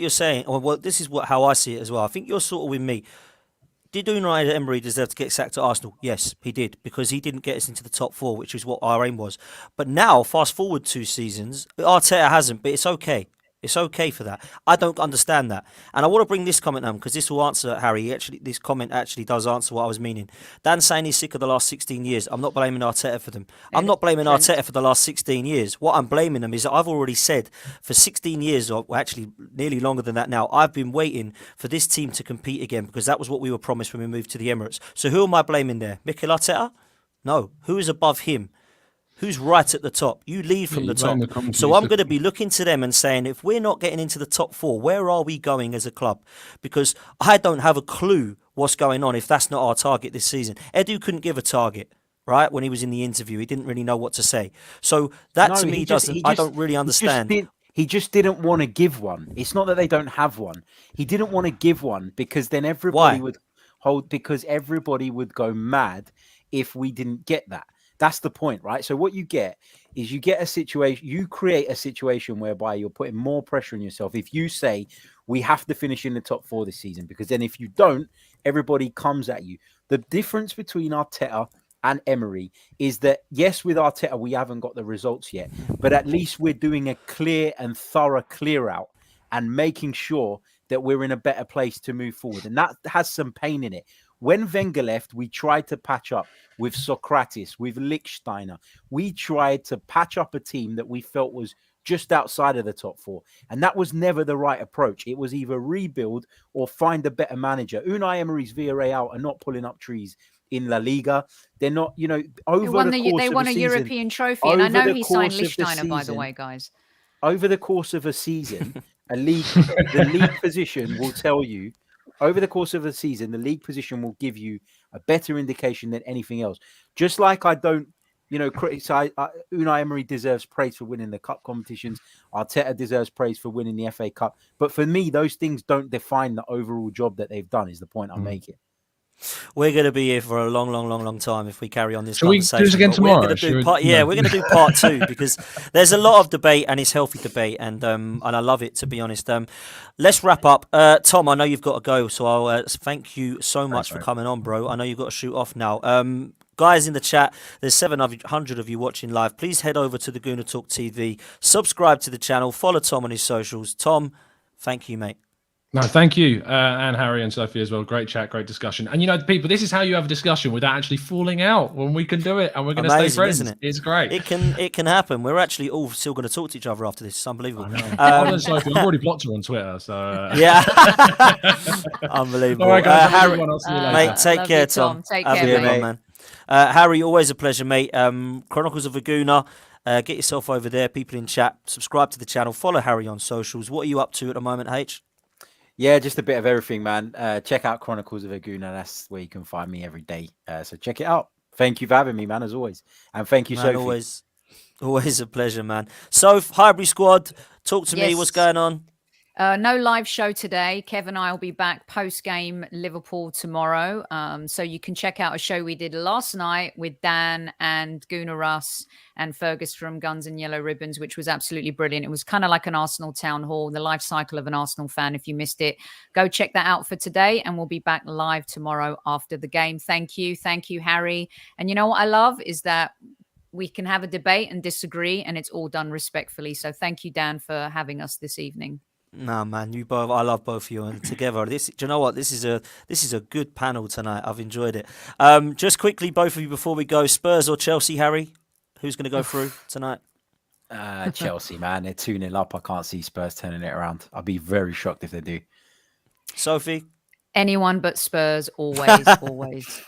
you're saying, this is how I see it as well. I think you're sort of with me. Did Unai Emery deserve to get sacked at Arsenal? Yes, he did, because he didn't get us into the top 4, which is what our aim was. But now, fast forward 2 seasons, Arteta hasn't, but it's okay. It's okay for that. I don't understand that. And I want to bring this comment on because this will answer, Harry. This comment actually does answer what I was meaning. Dan saying he's sick of the last 16 years. I'm not blaming Arteta for them. I'm not blaming Arteta for the last 16 years. What I'm blaming them is that I've already said for 16 years, or actually nearly longer than that now, I've been waiting for this team to compete again because that was what we were promised when we moved to the Emirates. So who am I blaming there? Mikel Arteta? No. Who is above him? Who's right at the top? You lead from the top. So I'm going to be looking to them and saying, if we're not getting into the top 4, where are we going as a club? Because I don't have a clue what's going on if that's not our target this season. Edu couldn't give a target, right? When he was in the interview, he didn't really know what to say. So that to me I don't really understand.
He just didn't want to give one. It's not that they don't have one. He didn't want to give one because then everybody because everybody would go mad if we didn't get that. That's the point, right? So what you get is you create a situation whereby you're putting more pressure on yourself. If you say we have to finish in the top 4 this season, because then if you don't, everybody comes at you. The difference between Arteta and Emery is that, yes, with Arteta, we haven't got the results yet, but at least we're doing a clear and thorough clear out and making sure that we're in a better place to move forward. And that has some pain in it. When Wenger left, we tried to patch up with Socrates, with Lichtsteiner. We tried to patch up a team that we felt was just outside of the top 4. And that was never the right approach. It was either rebuild or find a better manager. Unai Emery's Villarreal are not pulling up trees in La Liga. They're not, they won a
European trophy. And I know he signed Lichtsteiner, by the way, guys.
Over the course of a season, the league position will tell you, over the course of the season, the league position will give you a better indication than anything else. Just like I don't, criticize, Unai Emery deserves praise for winning the cup competitions. Arteta deserves praise for winning the FA Cup. But for me, those things don't define the overall job that they've done, is the point I'm making.
We're going to be here for a long time if we carry on this
Shall we
conversation.
do this again tomorrow?
We're going to do part 2 because there's a lot of debate and it's healthy debate, and I love it, to be honest. Let's wrap up. Tom, I know you've got to go, so I'll thank you so much for coming on, bro. I know you've got to shoot off now. Guys in the chat, there's 700 of you watching live. Please head over to the Gooner Talk TV, subscribe to the channel, follow Tom on his socials. Tom, thank you, mate.
No, thank you, and Harry and Sophie as well. Great chat, great discussion. And people, this is how you have a discussion without actually falling out. When we can do it, and we're going to stay friends,
isn't it?
It's great.
It can happen. We're actually all still going to talk to each other after this. It's unbelievable.
Sophie, I've already blocked her on Twitter, so
yeah, unbelievable.
All right, guys,
Harry,
I'll see you later.
mate, take care, Tom.
Take care, mate.
Man. Harry, always a pleasure, mate. Chronicles of a Gooner. Get yourself over there. People in chat, subscribe to the channel, follow Harry on socials. What are you up to at the moment, H?
Yeah, just a bit of everything, man. Check out Chronicles of a Gooner. That's where you can find me every day. So check it out. Thank you for having me, man, as always. And thank you,
man,
Sophie.
Always a pleasure, man. Soph, Highbury squad, talk to me. What's going on?
No live show today. Kev and I will be back post-game Liverpool tomorrow. So you can check out a show we did last night with Dan and Gunnar Russ and Fergus from Guns and Yellow Ribbons, which was absolutely brilliant. It was kind of like an Arsenal town hall, the life cycle of an Arsenal fan. If you missed it, go check that out for today. And we'll be back live tomorrow after the game. Thank you. Thank you, Harry. And you know what I love is that we can have a debate and disagree, and it's all done respectfully. So thank you, Dan, for having us this evening.
No, man, you both. I love both of you, and together, do you know what? This is a good panel tonight. I've enjoyed it. Just quickly, both of you, before we go, Spurs or Chelsea, Harry? Who's going to go through tonight?
Chelsea, man. They're 2-0 up. I can't see Spurs turning it around. I'll be very shocked if they do.
Sophie?
Anyone but Spurs, always, always.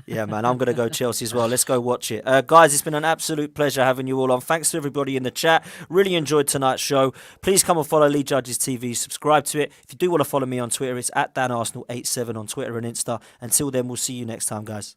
Yeah, man, I'm going to go Chelsea as well. Let's go watch it. Guys, it's been an absolute pleasure having you all on. Thanks to everybody in the chat. Really enjoyed tonight's show. Please come and follow Lee Judges TV. Subscribe to it. If you do want to follow me on Twitter, it's at DanArsenal87 on Twitter and Insta. Until then, we'll see you next time, guys.